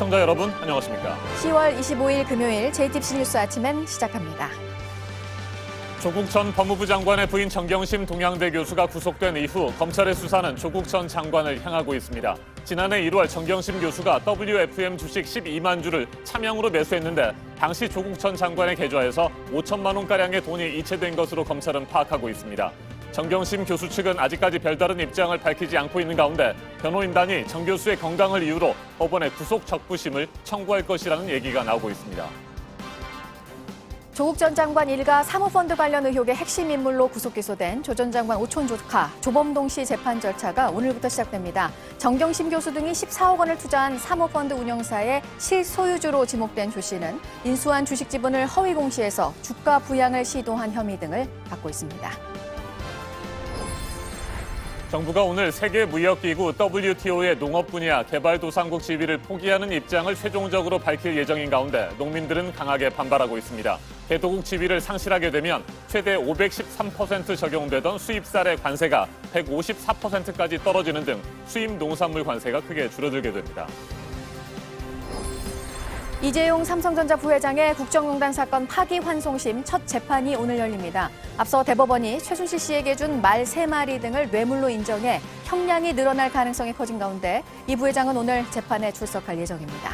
시청자 여러분, 안녕하십니까. 10월 25일 금요일 JTBC 뉴스 아침엔 시작합니다. 조국 전 법무부 장관의 부인 정경심 동양대 교수가 구속된 이후 검찰의 수사는 조국 전 장관을 향하고 있습니다. 지난해 1월 정경심 교수가 WFM 주식 12만 주를 차명으로 매수했는데 당시 조국 전 장관의 계좌에서 5천만 원가량의 돈이 이체된 것으로 검찰은 파악하고 있습니다. 정경심 교수 측은 아직까지 별다른 입장을 밝히지 않고 있는 가운데 변호인단이 정 교수의 건강을 이유로 법원에 구속 적부심을 청구할 것이라는 얘기가 나오고 있습니다. 조국 전 장관 일가 사모펀드 관련 의혹의 핵심 인물로 구속 기소된 조 전 장관 오촌 조카 조범동 씨 재판 절차가 오늘부터 시작됩니다. 정경심 교수 등이 14억 원을 투자한 사모펀드 운영사의 실소유주로 지목된 조 씨는 인수한 주식 지분을 허위 공시해서 주가 부양을 시도한 혐의 등을 받고 있습니다. 정부가 오늘 세계무역기구 WTO의 농업 분야 개발도상국 지위를 포기하는 입장을 최종적으로 밝힐 예정인 가운데 농민들은 강하게 반발하고 있습니다. 개도국 지위를 상실하게 되면 최대 513% 적용되던 수입쌀의 관세가 154%까지 떨어지는 등 수입 농산물 관세가 크게 줄어들게 됩니다. 이재용 삼성전자 부회장의 국정농단 사건 파기환송심 첫 재판이 오늘 열립니다. 앞서 대법원이 최순실 씨에게 준 말 3마리 등을 뇌물로 인정해 형량이 늘어날 가능성이 커진 가운데 이 부회장은 오늘 재판에 출석할 예정입니다.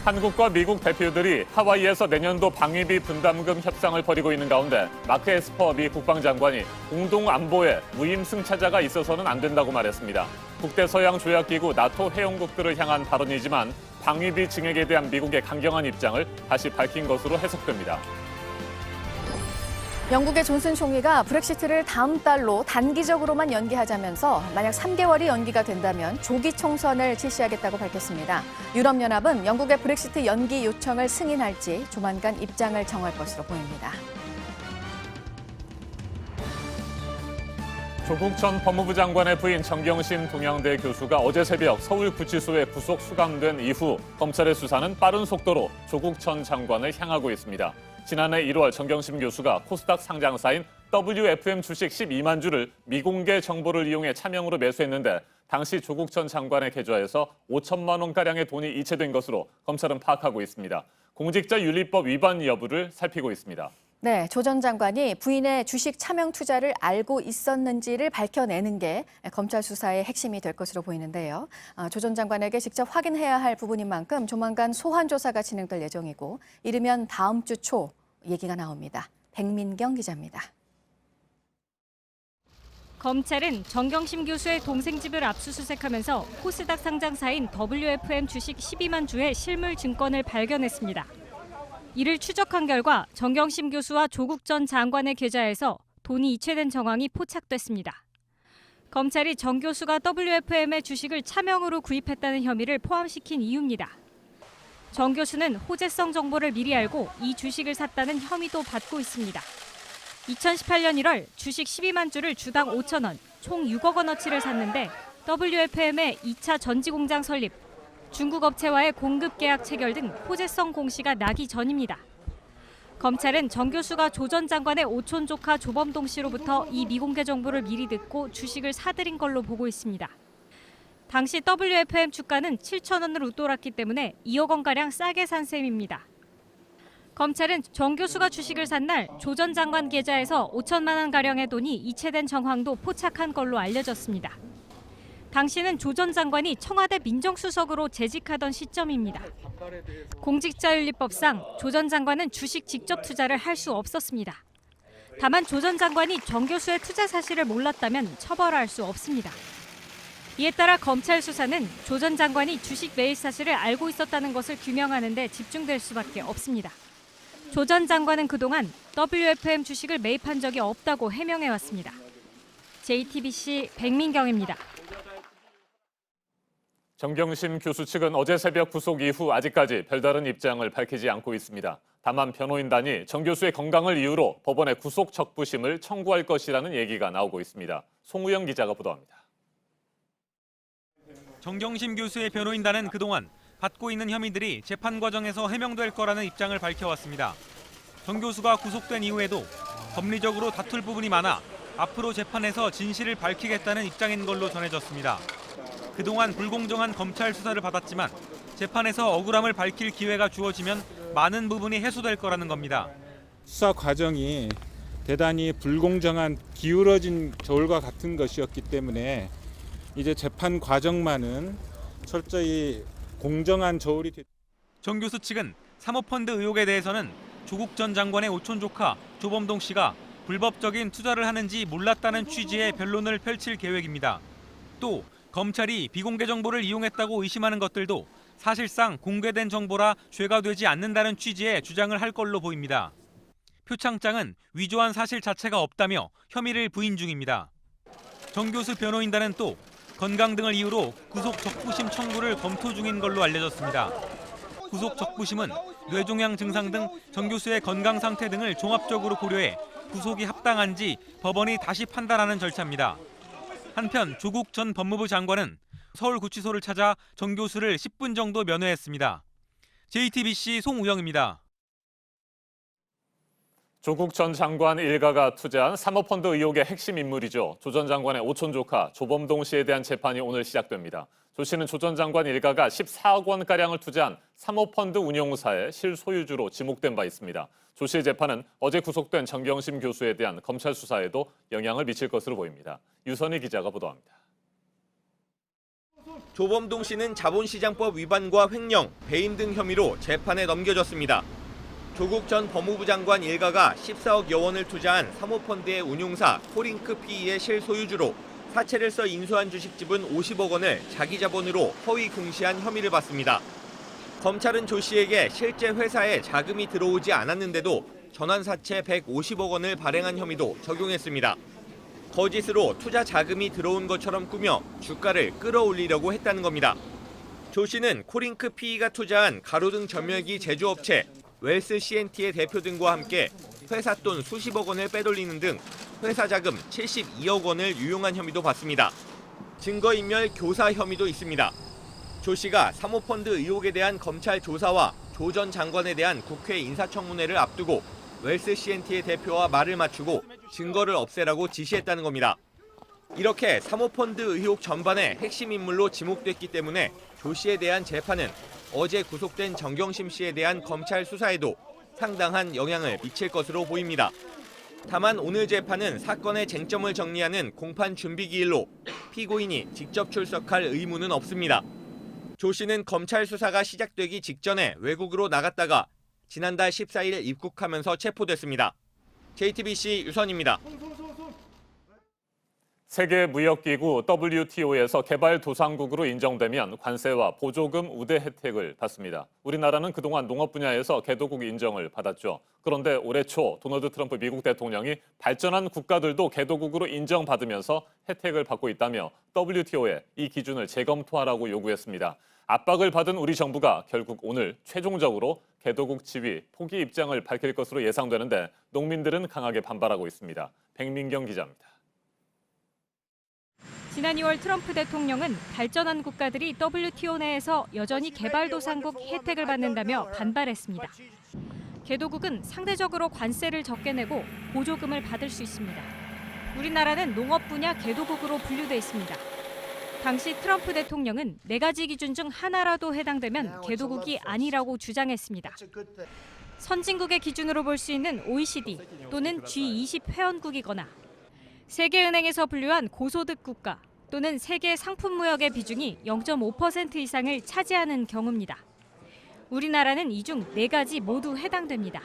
한국과 미국 대표들이 하와이에서 내년도 방위비 분담금 협상을 벌이고 있는 가운데 마크 에스퍼 미 국방장관이 공동 안보에 무임 승차자가 있어서는 안 된다고 말했습니다. 북대서양조약기구 나토 회원국들을 향한 발언이지만 방위비 증액에 대한 미국의 강경한 입장을 다시 밝힌 것으로 해석됩니다. 영국의 존슨 총리가 브렉시트를 다음 달로 단기적으로만 연기하자면서 만약 3개월이 연기가 된다면 조기 총선을 실시하겠다고 밝혔습니다. 유럽연합은 영국의 브렉시트 연기 요청을 승인할지 조만간 입장을 정할 것으로 보입니다. 조국 전 법무부 장관의 부인 정경심 동양대 교수가 어제 새벽 서울구치소에 구속 수감된 이후 검찰의 수사는 빠른 속도로 조국 전 장관을 향하고 있습니다. 지난해 1월 정경심 교수가 코스닥 상장사인 WFM 주식 12만 주를 미공개 정보를 이용해 차명으로 매수했는데 당시 조국 전 장관의 계좌에서 5천만 원가량의 돈이 이체된 것으로 검찰은 파악하고 있습니다. 공직자윤리법 위반 여부를 살피고 있습니다. 네, 조 전 장관이 부인의 주식 차명 투자를 알고 있었는지를 밝혀내는 게 검찰 수사의 핵심이 될 것으로 보이는데요. 조 전 장관에게 직접 확인해야 할 부분인 만큼 조만간 소환 조사가 진행될 예정이고 이르면 다음 주 초 얘기가 나옵니다. 백민경 기자입니다. 검찰은 정경심 교수의 동생 집을 압수수색하면서 코스닥 상장사인 WFM 주식 12만 주의 실물 증권을 발견했습니다. 이를 추적한 결과 정경심 교수와 조국 전 장관의 계좌에서 돈이 이체된 정황이 포착됐습니다. 검찰이 정 교수가 WFM의 주식을 차명으로 구입했다는 혐의를 포함시킨 이유입니다. 정 교수는 호재성 정보를 미리 알고 이 주식을 샀다는 혐의도 받고 있습니다. 2018년 1월 주식 12만 주를 주당 5천 원, 총 6억 원어치를 샀는데 WFM의 2차 전지공장 설립, 중국 업체와의 공급 계약 체결 등 호재성 공시가 나기 전입니다. 검찰은 정 교수가 조 전 장관의 오촌 조카 조범동 씨로부터 이 미공개 정보를 미리 듣고 주식을 사들인 걸로 보고 있습니다. 당시 WFM 주가는 7천 원을 웃돌았기 때문에 2억 원가량 싸게 산 셈입니다. 검찰은 정 교수가 주식을 산 날 조 전 장관 계좌에서 5천만 원가량의 돈이 이체된 정황도 포착한 걸로 알려졌습니다. 당시는 조 전 장관이 청와대 민정수석으로 재직하던 시점입니다. 공직자윤리법상 조 전 장관은 주식 직접 투자를 할 수 없었습니다. 다만 조 전 장관이 정 교수의 투자 사실을 몰랐다면 처벌할 수 없습니다. 이에 따라 검찰 수사는 조 전 장관이 주식 매입 사실을 알고 있었다는 것을 규명하는 데 집중될 수밖에 없습니다. 조 전 장관은 그동안 WFM 주식을 매입한 적이 없다고 해명해왔습니다. JTBC 백민경입니다. 정경심 교수 측은 어제 새벽 구속 이후 아직까지 별다른 입장을 밝히지 않고 있습니다. 다만 변호인단이 정 교수의 건강을 이유로 법원에 구속 적부심을 청구할 것이라는 얘기가 나오고 있습니다. 송우영 기자가 보도합니다. 정경심 교수의 변호인단은 그동안 받고 있는 혐의들이 재판 과정에서 해명될 거라는 입장을 밝혀왔습니다. 정 교수가 구속된 이후에도 법리적으로 다툴 부분이 많아 앞으로 재판에서 진실을 밝히겠다는 입장인 걸로 전해졌습니다. 그동안 불공정한 검찰 수사를 받았지만 재판에서 억울함을 밝힐 기회가 주어지면 많은 부분이 해소될 거라는 겁니다. 수사 과정이 대단히 불공정한 기울어진 저울과 같은 것이었기 때문에 이제 재판 과정만은 철저히 공정한 저울이 정 교수 측은 사모펀드 의혹에 대해서는 조국 전 장관의 오촌 조카 조범동 씨가 불법적인 투자를 하는지 몰랐다는 취지의 변론을 펼칠 계획입니다. 또 검찰이 비공개 정보를 이용했다고 의심하는 것들도 사실상 공개된 정보라 죄가 되지 않는다는 취지의 주장을 할 걸로 보입니다. 표창장은 위조한 사실 자체가 없다며 혐의를 부인 중입니다. 정 교수 변호인단은 또 건강 등을 이유로 구속 적부심 청구를 검토 중인 걸로 알려졌습니다. 구속 적부심은 뇌종양 증상 등 정 교수의 건강 상태 등을 종합적으로 고려해 구속이 합당한지 법원이 다시 판단하는 절차입니다. 한편 조국 전 법무부 장관은 서울구치소를 찾아 정 교수를 10분 정도 면회했습니다. JTBC 송우영입니다. 조국 전 장관 일가가 투자한 사모펀드 의혹의 핵심 인물이죠. 조 전 장관의 오촌 조카 조범동 씨에 대한 재판이 오늘 시작됩니다. 조 씨는 조 전 장관 일가가 14억 원가량을 투자한 사모펀드 운용사의 실소유주로 지목된 바 있습니다. 조 씨의 재판은 어제 구속된 정경심 교수에 대한 검찰 수사에도 영향을 미칠 것으로 보입니다. 유선희 기자가 보도합니다. 조범동 씨는 자본시장법 위반과 횡령, 배임 등 혐의로 재판에 넘겨졌습니다. 조국 전 법무부 장관 일가가 14억여 원을 투자한 사모펀드의 운용사 코링크 PE의 실소유주로 사채를 써 인수한 주식지분 50억 원을 자기 자본으로 허위 공시한 혐의를 받습니다. 검찰은 조 씨에게 실제 회사에 자금이 들어오지 않았는데도 전환사채 150억 원을 발행한 혐의도 적용했습니다. 거짓으로 투자 자금이 들어온 것처럼 꾸며 주가를 끌어올리려고 했다는 겁니다. 조 씨는 코링크 PE가 투자한 가로등 전멸기 제조업체 웰스 CNT의 대표 등과 함께 회사 돈 수십억 원을 빼돌리는 등 회사 자금 72억 원을 유용한 혐의도 받습니다. 증거인멸 교사 혐의도 있습니다. 조 씨가 사모펀드 의혹에 대한 검찰 조사와 조 전 장관에 대한 국회 인사청문회를 앞두고 웰스 CNT의 대표와 말을 맞추고 증거를 없애라고 지시했다는 겁니다. 이렇게 사모펀드 의혹 전반의 핵심 인물로 지목됐기 때문에 조 씨에 대한 재판은 어제 구속된 정경심 씨에 대한 검찰 수사에도 상당한 영향을 미칠 것으로 보입니다. 다만 오늘 재판은 사건의 쟁점을 정리하는 공판 준비 기일로 피고인이 직접 출석할 의무는 없습니다. 조 씨는 검찰 수사가 시작되기 직전에 외국으로 나갔다가 지난달 14일 입국하면서 체포됐습니다. JTBC 유선입니다. 세계무역기구 WTO에서 개발도상국으로 인정되면 관세와 보조금 우대 혜택을 받습니다. 우리나라는 그동안 농업 분야에서 개도국 인정을 받았죠. 그런데 올해 초 도널드 트럼프 미국 대통령이 발전한 국가들도 개도국으로 인정받으면서 혜택을 받고 있다며 WTO에 이 기준을 재검토하라고 요구했습니다. 압박을 받은 우리 정부가 결국 오늘 최종적으로 개도국 지위 포기 입장을 밝힐 것으로 예상되는데 농민들은 강하게 반발하고 있습니다. 백민경 기자입니다. 지난 2월 트럼프 대통령은 발전한 국가들이 WTO 내에서 여전히 개발도상국 혜택을 받는다며 반발했습니다. 개도국은 상대적으로 관세를 적게 내고 보조금을 받을 수 있습니다. 우리나라는 농업 분야 개도국으로 분류돼 있습니다. 당시 트럼프 대통령은 4가지 기준 중 하나라도 해당되면 개도국이 아니라고 주장했습니다. 선진국의 기준으로 볼 수 있는 OECD 또는 G20 회원국이거나 세계은행에서 분류한 고소득 국가 또는 세계 상품무역의 비중이 0.5% 이상을 차지하는 경우입니다. 우리나라는 이 중 4가지 모두 해당됩니다.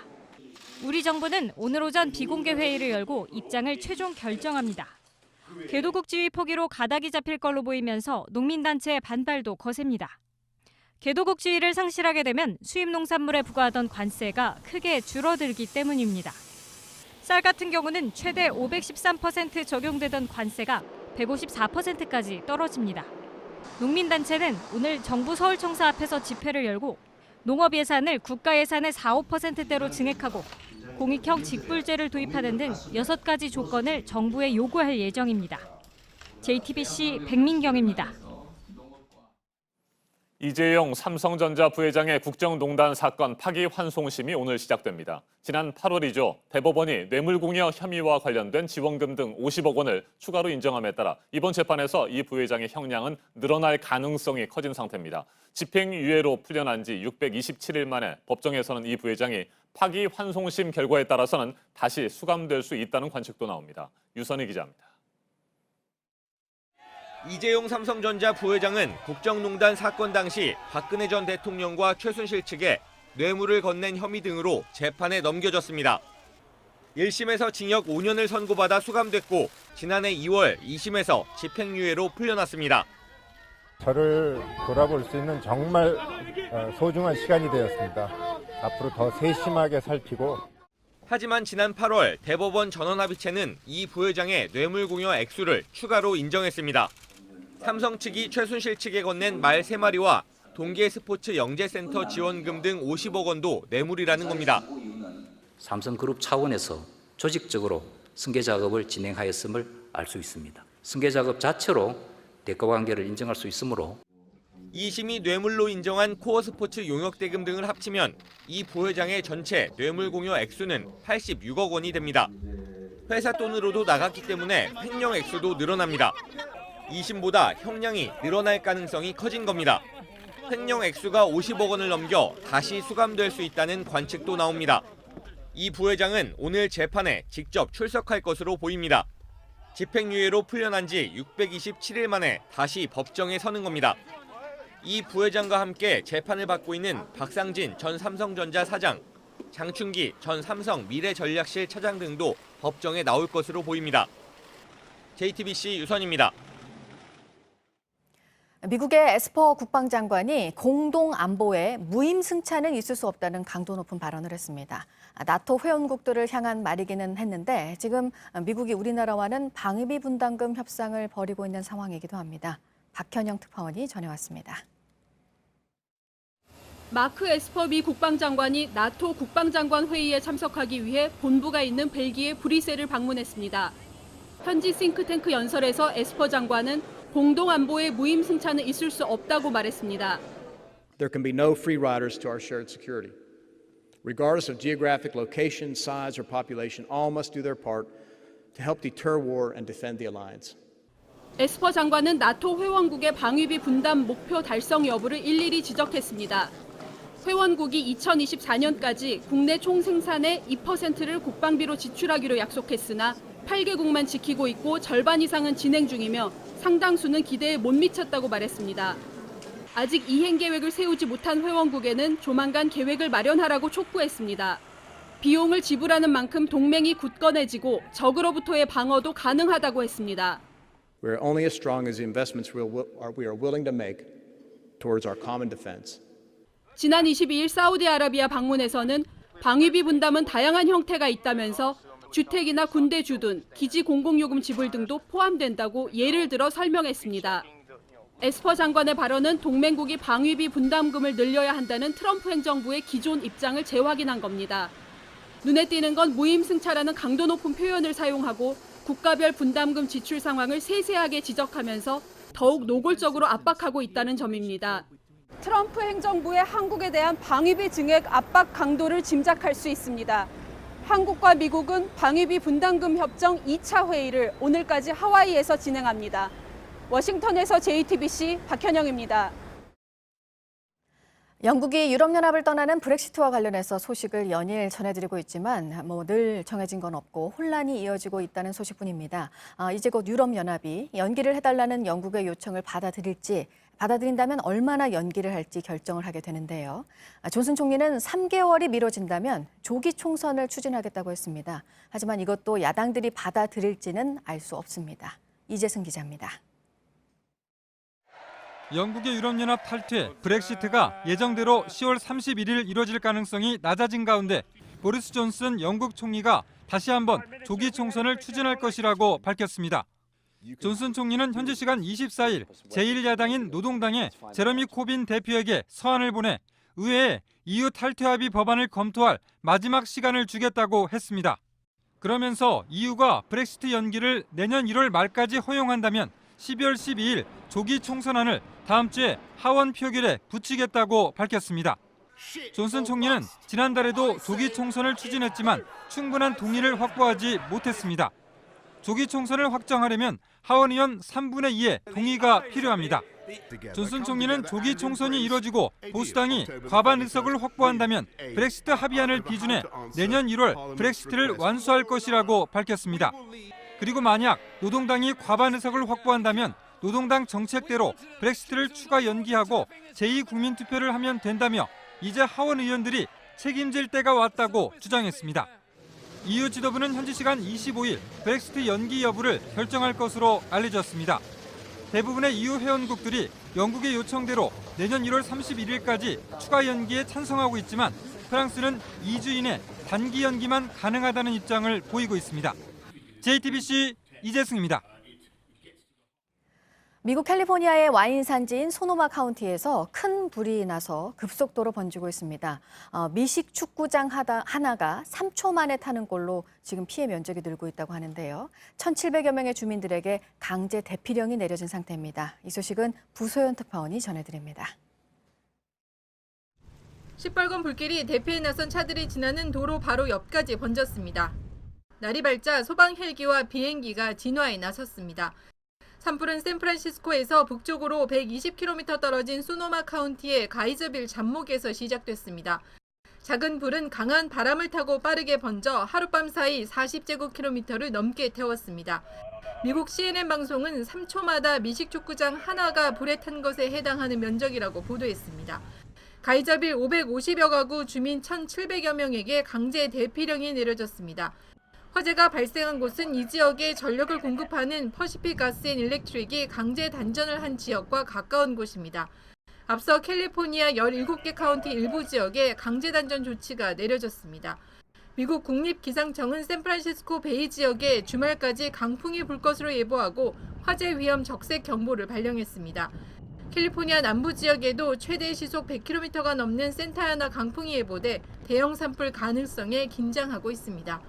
우리 정부는 오늘 오전 비공개 회의를 열고 입장을 최종 결정합니다. 개도국 지위 포기로 가닥이 잡힐 걸로 보이면서 농민단체의 반발도 거셉니다. 개도국 지위를 상실하게 되면 수입 농산물에 부과하던 관세가 크게 줄어들기 때문입니다. 쌀 같은 경우는 최대 513% 적용되던 관세가 154%까지 떨어집니다. 농민단체는 오늘 정부 서울청사 앞에서 집회를 열고 농업 예산을 국가 예산의 4~5%대로 증액하고 공익형 직불제를 도입하는 등 6가지 조건을 정부에 요구할 예정입니다. JTBC 백민경입니다. 이재용 삼성전자 부회장의 국정농단 사건 파기환송심이 오늘 시작됩니다. 지난 8월이죠. 대법원이 뇌물공여 혐의와 관련된 지원금 등 50억 원을 추가로 인정함에 따라 이번 재판에서 이 부회장의 형량은 늘어날 가능성이 커진 상태입니다. 집행유예로 풀려난 지 627일 만에 법정에서는 이 부회장이 파기환송심 결과에 따라서는 다시 수감될 수 있다는 관측도 나옵니다. 유선희 기자입니다. 이재용 삼성전자 부회장은 국정농단 사건 당시 박근혜 전 대통령과 최순실 측에 뇌물을 건넨 혐의 등으로 재판에 넘겨졌습니다. 1심에서 징역 5년을 선고받아 수감됐고 지난해 2월 2심에서 집행유예로 풀려났습니다. 저를 돌아볼 수 있는 정말 소중한 시간이 되었습니다. 앞으로 더 세심하게 살피고. 하지만 지난 8월 대법원 전원합의체는 이 부회장의 뇌물공여 액수를 추가로 인정했습니다. 삼성 측이 최순실 측에 건넨 말 3마리와 동계스포츠 영재센터 지원금 등 50억 원도 뇌물이라는 겁니다. 삼성그룹 차원에서 조직적으로 승계 작업을 진행하였음을 알 수 있습니다. 승계 작업 자체로 대가 관계를 인정할 수 있으므로 2심이 뇌물로 인정한 코어스포츠 용역대금 등을 합치면 이 부회장의 전체 뇌물공여 액수는 86억 원이 됩니다. 회사 돈으로도 나갔기 때문에 횡령 액수도 늘어납니다. 2심보다 형량이 늘어날 가능성이 커진 겁니다. 횡령 액수가 50억 원을 넘겨 다시 수감될 수 있다는 관측도 나옵니다. 이 부회장은 오늘 재판에 직접 출석할 것으로 보입니다. 집행유예로 풀려난 지 627일 만에 다시 법정에 서는 겁니다. 이 부회장과 함께 재판을 받고 있는 박상진 전 삼성전자 사장, 장충기 전 삼성 미래전략실 차장 등도 법정에 나올 것으로 보입니다. JTBC 유선입니다. 미국의 에스퍼 국방장관이 공동 안보에 무임 승차는 있을 수 없다는 강도 높은 발언을 했습니다. 나토 회원국들을 향한 말이기는 했는데 지금 미국이 우리나라와는 방위비 분담금 협상을 벌이고 있는 상황이기도 합니다. 박현영 특파원이 전해왔습니다. 마크 에스퍼 미 국방장관이 나토 국방장관 회의에 참석하기 위해 본부가 있는 벨기에 브뤼셀을 방문했습니다. 현지 싱크탱크 연설에서 에스퍼 장관은 공동 안보에 무임 승차는 있을 수 없다고 말했습니다. There can be no free riders to our shared security. Regardless of geographic location, size, or population, all must do their part to help deter war and defend the alliance. 에스퍼 장관은 나토 회원국의 방위비 분담 목표 달성 여부를 일일이 지적했습니다. 회원국이 2024년까지 국내 총 생산의 2%를 국방비로 지출하기로 약속했으나 8개국만 지키고 있고 절반 이상은 진행 중이며 상당수는 기대에 못 미쳤다고 말했습니다. 아직 이행 계획을 세우지 못한 회원국에는 조만간 계획을 마련하라고 촉구했습니다. 비용을 지불하는 만큼 동맹이 굳건해지고 적으로부터의 방어도 가능하다고 했습니다. We are only as strong as the investments we are willing to make towards our common defense. 지난 22일 사우디아라비아 방문에서는 방위비 분담은 다양한 형태가 있다면서 주택이나 군대 주둔, 기지 공공요금 지불 등도 포함된다고 예를 들어 설명했습니다. 에스퍼 장관의 발언은 동맹국이 방위비 분담금을 늘려야 한다는 트럼프 행정부의 기존 입장을 재확인한 겁니다. 눈에 띄는 건 무임승차라는 강도 높은 표현을 사용하고 국가별 분담금 지출 상황을 세세하게 지적하면서 더욱 노골적으로 압박하고 있다는 점입니다. 트럼프 행정부의 한국에 대한 방위비 증액 압박 강도를 짐작할 수 있습니다. 한국과 미국은 방위비 분담금 협정 2차 회의를 오늘까지 하와이에서 진행합니다. 워싱턴에서 JTBC 박현영입니다. 영국이 유럽연합을 떠나는 브렉시트와 관련해서 소식을 연일 전해드리고 있지만 늘 정해진 건 없고 혼란이 이어지고 있다는 소식뿐입니다. 이제 곧 유럽연합이 연기를 해달라는 영국의 요청을 받아들인다면 얼마나 연기를 할지 결정을 하게 되는데요. 존슨 총리는 3개월이 미뤄진다면 조기 총선을 추진하겠다고 했습니다. 하지만 이것도 야당들이 받아들일지는 알 수 없습니다. 이재승 기자입니다. 영국의 유럽연합 탈퇴, 브렉시트가 예정대로 10월 31일 이뤄질 가능성이 낮아진 가운데 보리스 존슨 영국 총리가 다시 한번 조기 총선을 추진할 것이라고 밝혔습니다. 존슨 총리는 현지 시간 24일 제1야당인 노동당의 제러미 코빈 대표에게 서한을 보내 의회에 EU 탈퇴 합의 법안을 검토할 마지막 시간을 주겠다고 했습니다. 그러면서 EU가 브렉시트 연기를 내년 1월 말까지 허용한다면 12월 12일 조기 총선안을 다음 주에 하원 표결에 붙이겠다고 밝혔습니다. 존슨 총리는 지난달에도 조기 총선을 추진했지만 충분한 동의를 확보하지 못했습니다. 조기 총선을 확정하려면 하원의원 3분의 2의 동의가 필요합니다. 존슨 총리는 조기 총선이 이뤄지고 보수당이 과반 의석을 확보한다면 브렉시트 합의안을 비준해 내년 1월 브렉시트를 완수할 것이라고 밝혔습니다. 그리고 만약 노동당이 과반 의석을 확보한다면 노동당 정책대로 브렉시트를 추가 연기하고 제2국민투표를 하면 된다며 이제 하원 의원들이 책임질 때가 왔다고 주장했습니다. EU 지도부는 현지 시간 25일 브렉시트 연기 여부를 결정할 것으로 알려졌습니다. 대부분의 EU 회원국들이 영국의 요청대로 내년 1월 31일까지 추가 연기에 찬성하고 있지만 프랑스는 2주 이내 단기 연기만 가능하다는 입장을 보이고 있습니다. JTBC 이재승입니다. 미국 캘리포니아의 와인 산지인 소노마 카운티에서 큰 불이 나서 급속도로 번지고 있습니다. 미식 축구장 하나가 3초 만에 타는 꼴로 지금 피해 면적이 늘고 있다고 하는데요. 1,700여 명의 주민들에게 강제 대피령이 내려진 상태입니다. 이 소식은 부소연 특파원이 전해드립니다. 시뻘건 불길이 대피에 나선 차들이 지나는 도로 바로 옆까지 번졌습니다. 날이 밝자 소방 헬기와 비행기가 진화에 나섰습니다. 산불은 샌프란시스코에서 북쪽으로 120km 떨어진 소노마 카운티의 가이저빌 잡목에서 시작됐습니다. 작은 불은 강한 바람을 타고 빠르게 번져 하룻밤 사이 40제곱킬로미터를 넘게 태웠습니다. 미국 CNN 방송은 3초마다 미식 축구장 하나가 불에 탄 것에 해당하는 면적이라고 보도했습니다. 가이저빌 550여 가구 주민 1,700여 명에게 강제 대피령이 내려졌습니다. 화재가 발생한 곳은 이 지역에 전력을 공급하는 퍼시픽 가스 앤 일렉트릭이 강제 단전을 한 지역과 가까운 곳입니다. 앞서 캘리포니아 17개 카운티 일부 지역에 강제 단전 조치가 내려졌습니다. 미국 국립기상청은 샌프란시스코 베이 지역에 주말까지 강풍이 불 것으로 예보하고 화재 위험 적색 경보를 발령했습니다. 캘리포니아 남부 지역에도 최대 시속 100km가 넘는 산타아나 강풍이 예보돼 대형 산불 가능성에 긴장하고 있습니다.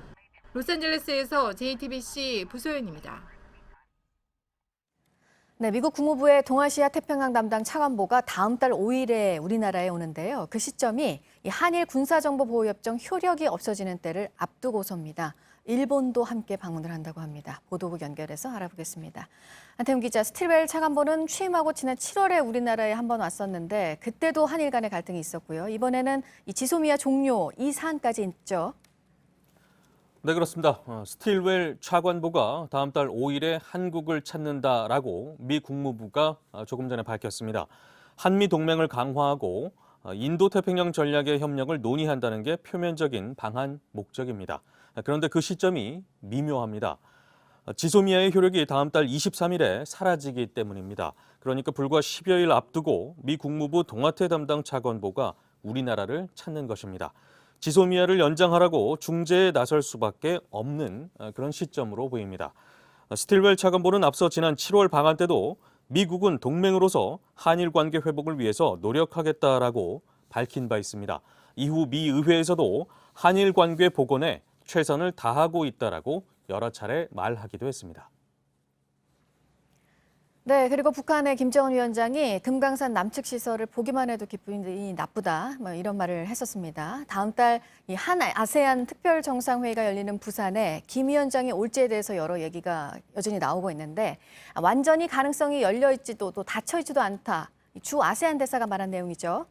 로스앤젤레스에서 JTBC 부소연입니다. 네, 미국 국무부의 동아시아 태평양 담당 차관보가 다음 달 5일에 우리나라에 오는데요. 그 시점이 이 한일 군사정보보호협정 효력이 없어지는 때를 앞두고서입니다. 일본도 함께 방문을 한다고 합니다. 보도국 연결해서 알아보겠습니다. 안태훈 기자, 스틸웰 차관보는 취임하고 지난 7월에 우리나라에 한번 왔었는데 그때도 한일 간의 갈등이 있었고요. 이번에는 이 지소미아 종료 이 사안까지 있죠. 네, 그렇습니다. 스틸웰 차관보가 다음 달 5일에 한국을 찾는다라고 미 국무부가 조금 전에 밝혔습니다. 한미 동맹을 강화하고 인도태평양 전략의 협력을 논의한다는 게 표면적인 방한 목적입니다. 그런데 그 시점이 미묘합니다. 지소미아의 효력이 다음 달 23일에 사라지기 때문입니다. 그러니까 불과 10여일 앞두고 미 국무부 동아태 담당 차관보가 우리나라를 찾는 것입니다. 지소미아를 연장하라고 중재에 나설 수밖에 없는 그런 시점으로 보입니다. 스틸웰 차관보는 앞서 지난 7월 방한 때도 미국은 동맹으로서 한일 관계 회복을 위해서 노력하겠다라고 밝힌 바 있습니다. 이후 미 의회에서도 한일 관계 복원에 최선을 다하고 있다라고 여러 차례 말하기도 했습니다. 네, 그리고 북한의 김정은 위원장이 금강산 남측 시설을 보기만 해도 기분이 나쁘다, 이런 말을 했었습니다. 다음 달 이 한 아세안 특별 정상회의가 열리는 부산에 김 위원장이 올지에 대해서 여러 얘기가 여전히 나오고 있는데 완전히 가능성이 열려 있지도 또 닫혀 있지도 않다. 주 아세안 대사가 말한 내용이죠.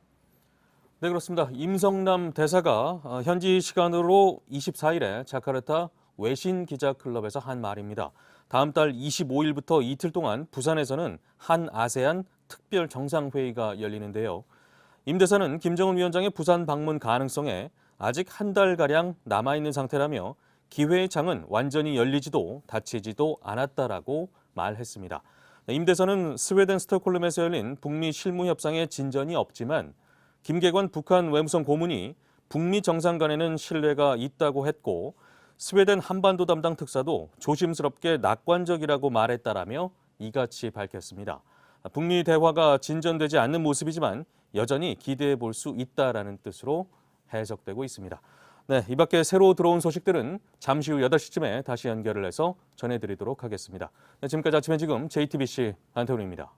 네, 그렇습니다. 임성남 대사가 현지 시간으로 24일에 자카르타 외신 기자 클럽에서 한 말입니다. 다음 달 25일부터 이틀 동안 부산에서는 한 아세안 특별 정상회의가 열리는데요. 임 대사는 김정은 위원장의 부산 방문 가능성에 아직 한 달가량 남아있는 상태라며 기회의 창은 완전히 열리지도 닫히지도 않았다라고 말했습니다. 임 대사는 스웨덴 스톡홀름에서 열린 북미 실무 협상에 진전이 없지만 김계관 북한 외무성 고문이 북미 정상 간에는 신뢰가 있다고 했고 스웨덴 한반도 담당 특사도 조심스럽게 낙관적이라고 말했다라며 이같이 밝혔습니다. 북미 대화가 진전되지 않는 모습이지만 여전히 기대해 볼 수 있다라는 뜻으로 해석되고 있습니다. 네, 이 밖에 새로 들어온 소식들은 잠시 후 8시쯤에 다시 연결을 해서 전해드리도록 하겠습니다. 네, 지금까지 아침에 지금 JTBC 안태훈입니다.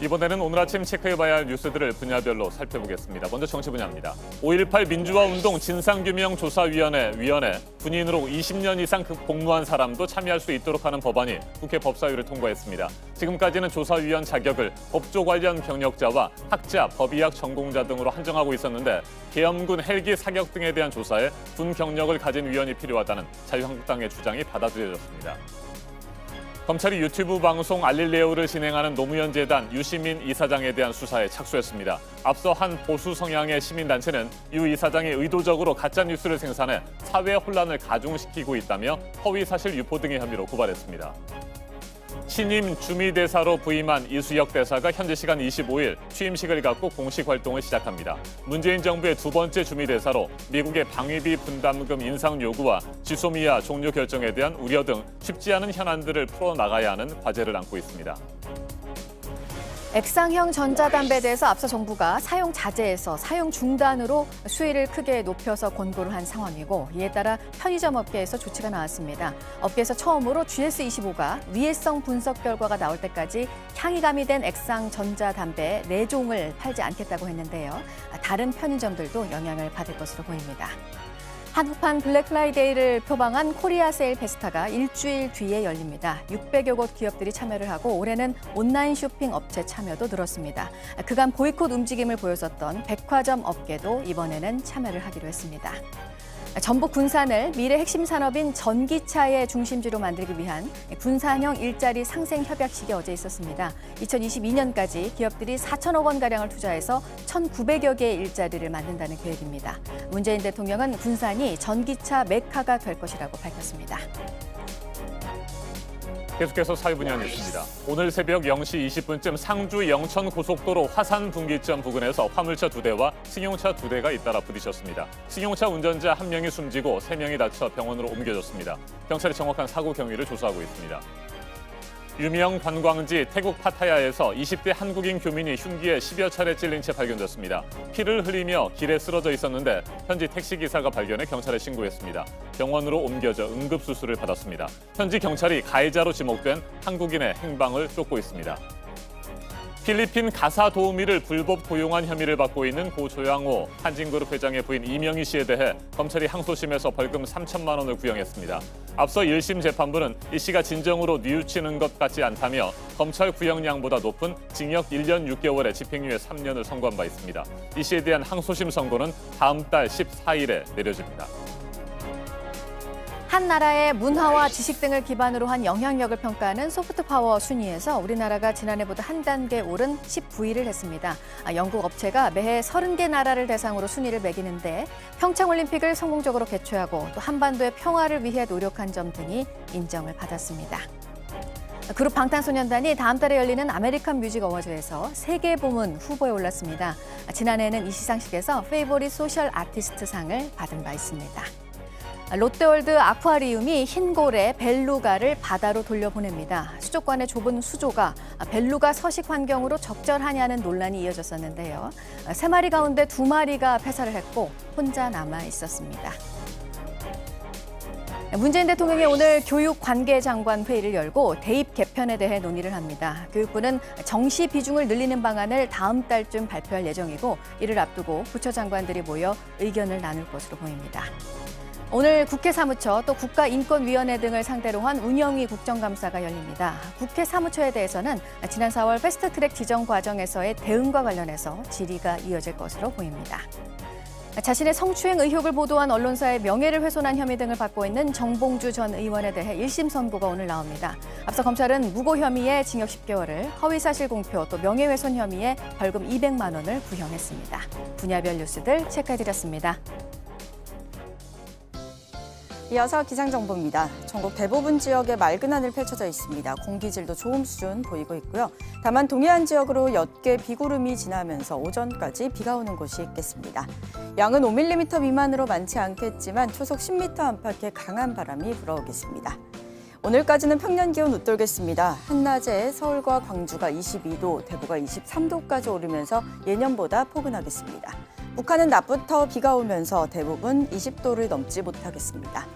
이번에는 오늘 아침 체크해봐야 할 뉴스들을 분야별로 살펴보겠습니다. 먼저 정치 분야입니다. 5.18 민주화운동 진상규명조사위원회 군인으로 20년 이상 복무한 사람도 참여할 수 있도록 하는 법안이 국회 법사위를 통과했습니다. 지금까지는 조사위원 자격을 법조 관련 경력자와 학자, 법의학 전공자 등으로 한정하고 있었는데 계엄군 헬기 사격 등에 대한 조사에 군 경력을 가진 위원이 필요하다는 자유한국당의 주장이 받아들여졌습니다. 검찰이 유튜브 방송 알릴레오를 진행하는 노무현 재단 유시민 이사장에 대한 수사에 착수했습니다. 앞서 한 보수 성향의 시민단체는 유 이사장이 의도적으로 가짜뉴스를 생산해 사회 혼란을 가중시키고 있다며 허위사실 유포 등의 혐의로 고발했습니다. 신임 주미대사로 부임한 이수혁 대사가 현지 시간 25일 취임식을 갖고 공식 활동을 시작합니다. 문재인 정부의 두 번째 주미대사로 미국의 방위비 분담금 인상 요구와 지소미아 종료 결정에 대한 우려 등 쉽지 않은 현안들을 풀어나가야 하는 과제를 안고 있습니다. 액상형 전자담배에 대해서 앞서 정부가 사용 자제에서 사용 중단으로 수위를 크게 높여서 권고를 한 상황이고 이에 따라 편의점 업계에서 조치가 나왔습니다. 업계에서 처음으로 GS25가 위해성 분석 결과가 나올 때까지 향이 가미된 액상 전자담배 4종을 팔지 않겠다고 했는데요. 다른 편의점들도 영향을 받을 것으로 보입니다. 한국판 블랙프라이데이를 표방한 코리아 세일 페스타가 일주일 뒤에 열립니다. 600여 곳 기업들이 참여를 하고 올해는 온라인 쇼핑 업체 참여도 늘었습니다. 그간 보이콧 움직임을 보였었던 백화점 업계도 이번에는 참여를 하기로 했습니다. 전북 군산을 미래 핵심 산업인 전기차의 중심지로 만들기 위한 군산형 일자리 상생 협약식이 어제 있었습니다. 2022년까지 기업들이 4천억 원가량을 투자해서 1,900여 개의 일자리를 만든다는 계획입니다. 문재인 대통령은 군산이 전기차 메카가 될 것이라고 밝혔습니다. 계속해서 사회 분야 뉴스입니다. 오늘 새벽 0시 20분쯤 상주 영천 고속도로 화산 분기점 부근에서 화물차 2대와 승용차 2대가 잇따라 부딪혔습니다. 승용차 운전자 1명이 숨지고 3명이 다쳐 병원으로 옮겨졌습니다. 경찰이 정확한 사고 경위를 조사하고 있습니다. 유명 관광지 태국 파타야에서 20대 한국인 교민이 흉기에 10여 차례 찔린 채 발견됐습니다. 피를 흘리며 길에 쓰러져 있었는데 현지 택시기사가 발견해 경찰에 신고했습니다. 병원으로 옮겨져 응급수술을 받았습니다. 현지 경찰이 가해자로 지목된 한국인의 행방을 쫓고 있습니다. 필리핀 가사 도우미를 불법 고용한 혐의를 받고 있는 고 조양호 한진그룹 회장의 부인 이명희 씨에 대해 검찰이 항소심에서 벌금 3천만 원을 구형했습니다. 앞서 1심 재판부는 이 씨가 진정으로 뉘우치는 것 같지 않다며 검찰 구형량보다 높은 징역 1년 6개월에 집행유예 3년을 선고한 바 있습니다. 이 씨에 대한 항소심 선고는 다음 달 14일에 내려집니다. 한 나라의 문화와 지식 등을 기반으로 한 영향력을 평가하는 소프트파워 순위에서 우리나라가 지난해보다 한 단계 오른 19위를 했습니다. 영국 업체가 매해 30개 나라를 대상으로 순위를 매기는데 평창올림픽을 성공적으로 개최하고 또 한반도의 평화를 위해 노력한 점 등이 인정을 받았습니다. 그룹 방탄소년단이 다음 달에 열리는 아메리칸 뮤직 어워즈에서 세계 부문 후보에 올랐습니다. 지난해에는 이 시상식에서 페이보릿 소셜 아티스트 상을 받은 바 있습니다. 롯데월드 아쿠아리움이 흰고래 벨루가를 바다로 돌려보냅니다. 수족관의 좁은 수조가 벨루가 서식 환경으로 적절하냐는 논란이 이어졌었는데요. 3마리 가운데 2마리가 폐사를 했고 혼자 남아 있었습니다. 문재인 대통령이 오늘 교육관계장관 회의를 열고 대입 개편에 대해 논의를 합니다. 교육부는 정시 비중을 늘리는 방안을 다음 달쯤 발표할 예정이고 이를 앞두고 부처 장관들이 모여 의견을 나눌 것으로 보입니다. 오늘 국회 사무처 또 국가인권위원회 등을 상대로 한 운영위 국정감사가 열립니다. 국회 사무처에 대해서는 지난 4월 패스트트랙 지정 과정에서의 대응과 관련해서 질의가 이어질 것으로 보입니다. 자신의 성추행 의혹을 보도한 언론사의 명예를 훼손한 혐의 등을 받고 있는 정봉주 전 의원에 대해 1심 선고가 오늘 나옵니다. 앞서 검찰은 무고 혐의에 징역 10개월을, 허위사실 공표 또 명예훼손 혐의에 벌금 200만 원을 구형했습니다. 분야별 뉴스들 체크해드렸습니다. 이어서 기상정보입니다. 전국 대부분 지역에 맑은 하늘 펼쳐져 있습니다. 공기질도 좋음 수준 보이고 있고요. 다만 동해안 지역으로 옅게 비구름이 지나면서 오전까지 비가 오는 곳이 있겠습니다. 양은 5mm 미만으로 많지 않겠지만 초속 10m 안팎의 강한 바람이 불어오겠습니다. 오늘까지는 평년 기온 웃돌겠습니다. 한낮에 서울과 광주가 22도, 대구가 23도까지 오르면서 예년보다 포근하겠습니다. 북한은 낮부터 비가 오면서 대부분 20도를 넘지 못하겠습니다.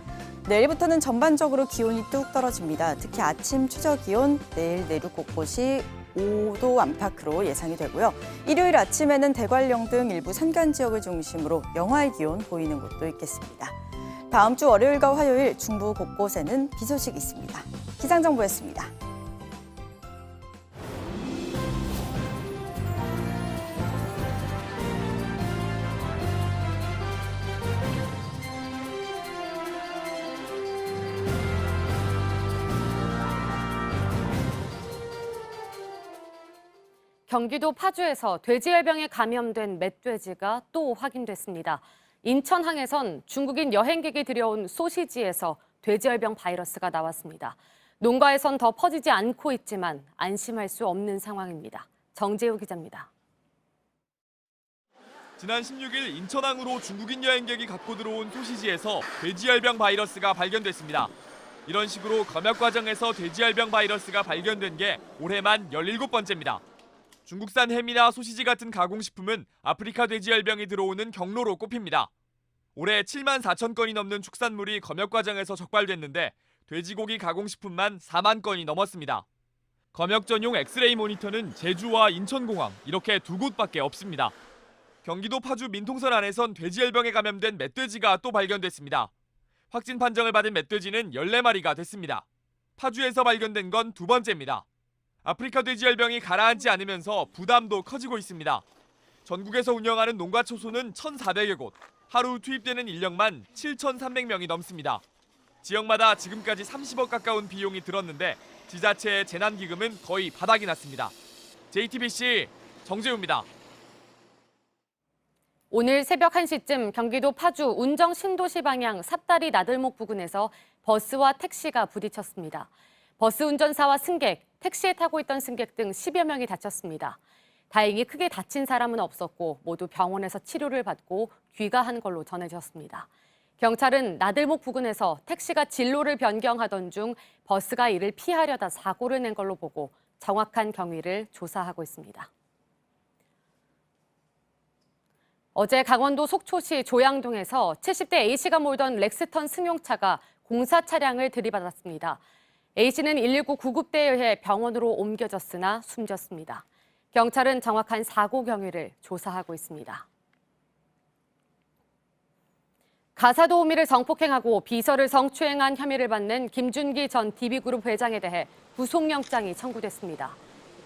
내일부터는 전반적으로 기온이 뚝 떨어집니다. 특히 아침 최저 기온 내일 내륙 곳곳이 5도 안팎으로 예상이 되고요. 일요일 아침에는 대관령 등 일부 산간 지역을 중심으로 영하의 기온 보이는 곳도 있겠습니다. 다음 주 월요일과 화요일 중부 곳곳에는 비 소식이 있습니다. 기상정보였습니다. 경기도 파주에서 돼지열병에 감염된 멧돼지가 또 확인됐습니다. 인천항에선 중국인 여행객이 들여온 소시지에서 돼지열병 바이러스가 나왔습니다. 농가에선 더 퍼지지 않고 있지만 안심할 수 없는 상황입니다. 정재우 기자입니다. 지난 16일 인천항으로 중국인 여행객이 갖고 들어온 소시지에서 돼지열병 바이러스가 발견됐습니다. 이런 식으로 검역 과정에서 돼지열병 바이러스가 발견된 게 올해만 17번째입니다. 중국산 햄이나 소시지 같은 가공식품은 아프리카 돼지열병이 들어오는 경로로 꼽힙니다. 올해 7만 4천 건이 넘는 축산물이 검역 과정에서 적발됐는데 돼지고기 가공식품만 4만 건이 넘었습니다. 검역 전용 엑스레이 모니터는 제주와 인천공항 이렇게 두 곳밖에 없습니다. 경기도 파주 민통선 안에선 돼지열병에 감염된 멧돼지가 또 발견됐습니다. 확진 판정을 받은 멧돼지는 14마리가 됐습니다. 파주에서 발견된 건 두 번째입니다. 아프리카 돼지열병이 가라앉지 않으면서 부담도 커지고 있습니다. 전국에서 운영하는 농가 초소는 1,400여 곳, 하루 투입되는 인력만 7,300명이 넘습니다. 지역마다 지금까지 30억 가까운 비용이 들었는데 지자체의 재난기금은 거의 바닥이 났습니다. JTBC 정재우입니다. 오늘 새벽 1시쯤 경기도 파주 운정 신도시 방향 삽다리 나들목 부근에서 버스와 택시가 부딪혔습니다. 버스 운전사와 승객, 택시에 타고 있던 승객 등 10여 명이 다쳤습니다. 다행히 크게 다친 사람은 없었고 모두 병원에서 치료를 받고 귀가한 걸로 전해졌습니다. 경찰은 나들목 부근에서 택시가 진로를 변경하던 중 버스가 이를 피하려다 사고를 낸 걸로 보고 정확한 경위를 조사하고 있습니다. 어제 강원도 속초시 조양동에서 70대 A씨가 몰던 렉스턴 승용차가 공사 차량을 들이받았습니다. A씨는 119 구급대에 의해 병원으로 옮겨졌으나 숨졌습니다. 경찰은 정확한 사고 경위를 조사하고 있습니다. 가사도우미를 성폭행하고 비서를 성추행한 혐의를 받는 김준기 전 DB그룹 회장에 대해 구속영장이 청구됐습니다.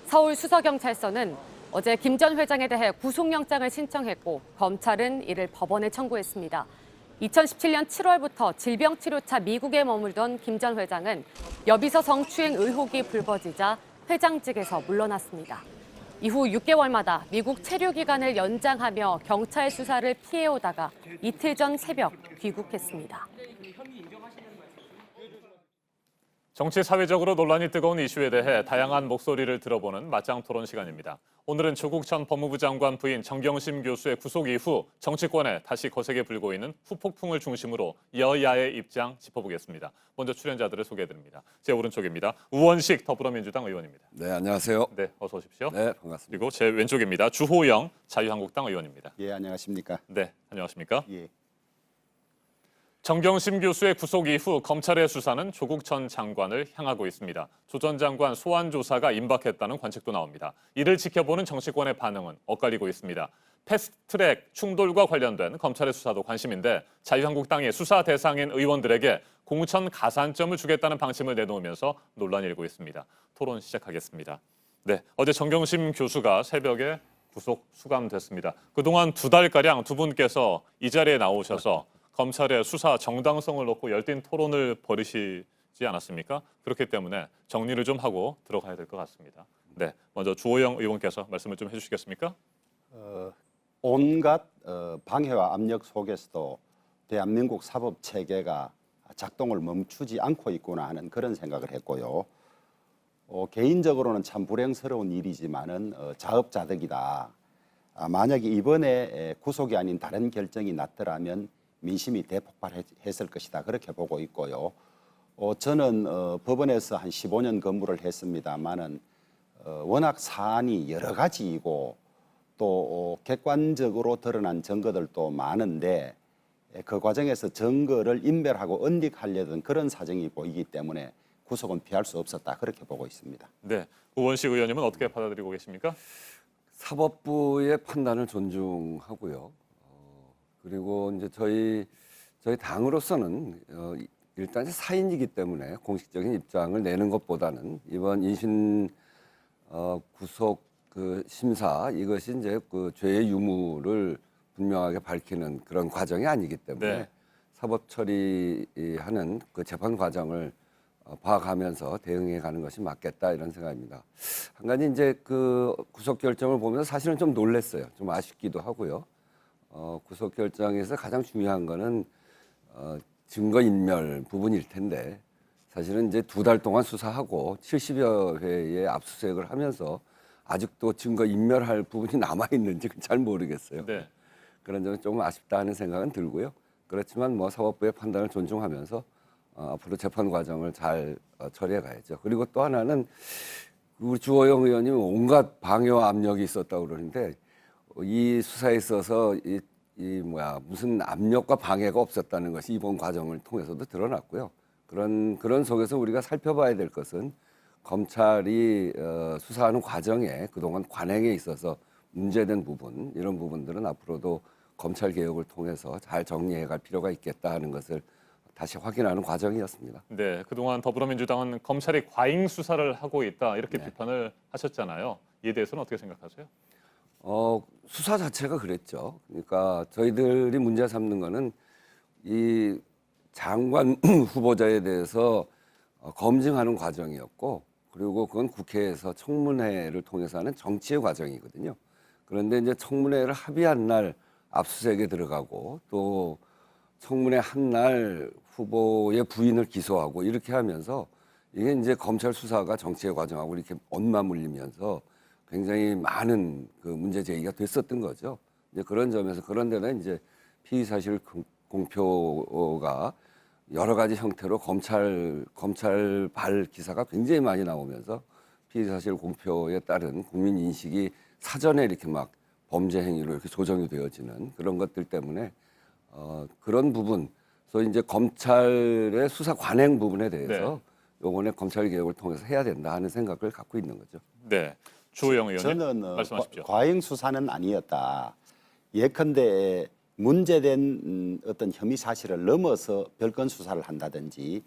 서울수서경찰서는 어제 김 전 회장에 대해 구속영장을 신청했고 검찰은 이를 법원에 청구했습니다. 2017년 7월부터 질병치료차 미국에 머물던 김 전 회장은 여비서 성추행 의혹이 불거지자 회장직에서 물러났습니다. 이후 6개월마다 미국 체류 기간을 연장하며 경찰 수사를 피해오다가 이틀 전 새벽 귀국했습니다. 정치 사회적으로 논란이 뜨거운 이슈에 대해 다양한 목소리를 들어보는 맞짱 토론 시간입니다. 오늘은 조국 전 법무부 장관 부인 정경심 교수의 구속 이후 정치권에 다시 거세게 불고 있는 후폭풍을 중심으로 여야의 입장 짚어보겠습니다. 먼저 출연자들을 소개해드립니다. 제 오른쪽입니다. 우원식 더불어민주당 의원입니다. 네, 안녕하세요. 네, 어서 오십시오. 네, 반갑습니다. 그리고 제 왼쪽입니다. 주호영 자유한국당 의원입니다. 예, 안녕하십니까. 네, 안녕하십니까. 예. 정경심 교수의 구속 이후 검찰의 수사는 조국 전 장관을 향하고 있습니다. 조 전 장관 소환 조사가 임박했다는 관측도 나옵니다. 이를 지켜보는 정치권의 반응은 엇갈리고 있습니다. 패스트트랙 충돌과 관련된 검찰의 수사도 관심인데 자유한국당이 수사 대상인 의원들에게 공천 가산점을 주겠다는 방침을 내놓으면서 논란이 일고 있습니다. 토론 시작하겠습니다. 네, 어제 정경심 교수가 새벽에 구속 수감됐습니다. 그동안 2달가량 두 분께서 이 자리에 나오셔서 검찰의 수사 정당성을 놓고 열띤 토론을 벌이시지 않았습니까? 그렇기 때문에 정리를 좀 하고 들어가야 될 것 같습니다. 네, 먼저 주호영 의원께서 말씀을 좀 해주시겠습니까? 온갖 방해와 압력 속에서도 대한민국 사법 체계가 작동을 멈추지 않고 있구나 하는 그런 생각을 했고요. 개인적으로는 참 불행스러운 일이지만은 자업자득이다. 만약에 이번에 구속이 아닌 다른 결정이 났더라면 민심이 대폭발했을 것이다. 그렇게 보고 있고요. 저는 법원에서 한 15년 근무를 했습니다만은 워낙 사안이 여러 가지이고 또 객관적으로 드러난 증거들도 많은데 그 과정에서 증거를 인멸하고 은닉하려던 그런 사정이 보이기 때문에 구속은 피할 수 없었다 그렇게 보고 있습니다. 네, 우원식 의원님은 어떻게 받아들이고 계십니까? 사법부의 판단을 존중하고요. 그리고 이제 저희 당으로서는 일단 사인이기 때문에 공식적인 입장을 내는 것보다는 이번 인신 구속 그 심사 이것이 이제 그 죄의 유무를 분명하게 밝히는 그런 과정이 아니기 때문에 네. 사법 처리하는 그 재판 과정을 봐가면서 대응해 가는 것이 맞겠다 이런 생각입니다. 한 가지 이제 그 구속 결정을 보면서 사실은 좀 놀랐어요. 좀 아쉽기도 하고요. 구속 결정에서 가장 중요한 거는 증거 인멸 부분일 텐데 사실은 이제 2달 동안 수사하고 70여 회의 압수수색을 하면서 아직도 증거 인멸할 부분이 남아 있는지 잘 모르겠어요. 네. 그런 점은 조금 아쉽다 하는 생각은 들고요. 그렇지만 뭐 사법부의 판단을 존중하면서 앞으로 재판 과정을 잘 처리해 가야죠. 그리고 또 하나는 우리 주호영 의원님 온갖 방해와 압력이 있었다고 그러는데 이 수사에 있어서 무슨 압력과 방해가 없었다는 것이 이번 과정을 통해서도 드러났고요. 그런 속에서 우리가 살펴봐야 될 것은 검찰이 수사하는 과정에 그동안 관행에 있어서 문제된 부분 이런 부분들은 앞으로도 검찰 개혁을 통해서 잘 정리해 갈 필요가 있겠다 하는 것을 다시 확인하는 과정이었습니다. 네, 그동안 더불어민주당은 검찰이 과잉 수사를 하고 있다 이렇게 네. 비판을 하셨잖아요. 이에 대해서는 어떻게 생각하세요? 수사 자체가 그랬죠. 그러니까 저희들이 문제 삼는 거는 이 장관 후보자에 대해서 검증하는 과정이었고 그리고 그건 국회에서 청문회를 통해서 하는 정치의 과정이거든요. 그런데 이제 청문회를 합의한 날 압수수색에 들어가고 또 청문회 한 날 후보의 부인을 기소하고 이렇게 하면서 이게 이제 검찰 수사가 정치의 과정하고 이렇게 엇맞물리면서 굉장히 많은 그 문제 제기가 됐었던 거죠. 이제 그런 점에서 그런 데는 이제 피의 사실 공표가 여러 가지 형태로 검찰발 기사가 굉장히 많이 나오면서 피의 사실 공표에 따른 국민 인식이 사전에 이렇게 막 범죄 행위로 이렇게 조정이 되어지는 그런 것들 때문에 그런 부분, 소위 이제 검찰의 수사 관행 부분에 대해서 요번에 검찰 개혁을 통해서 해야 된다 하는 생각을 갖고 있는 거죠. 네, 주호영 의원님 저는 말씀하십시오. 과잉 수사는 아니었다. 예컨대 문제된 어떤 혐의 사실을 넘어서 별건 수사를 한다든지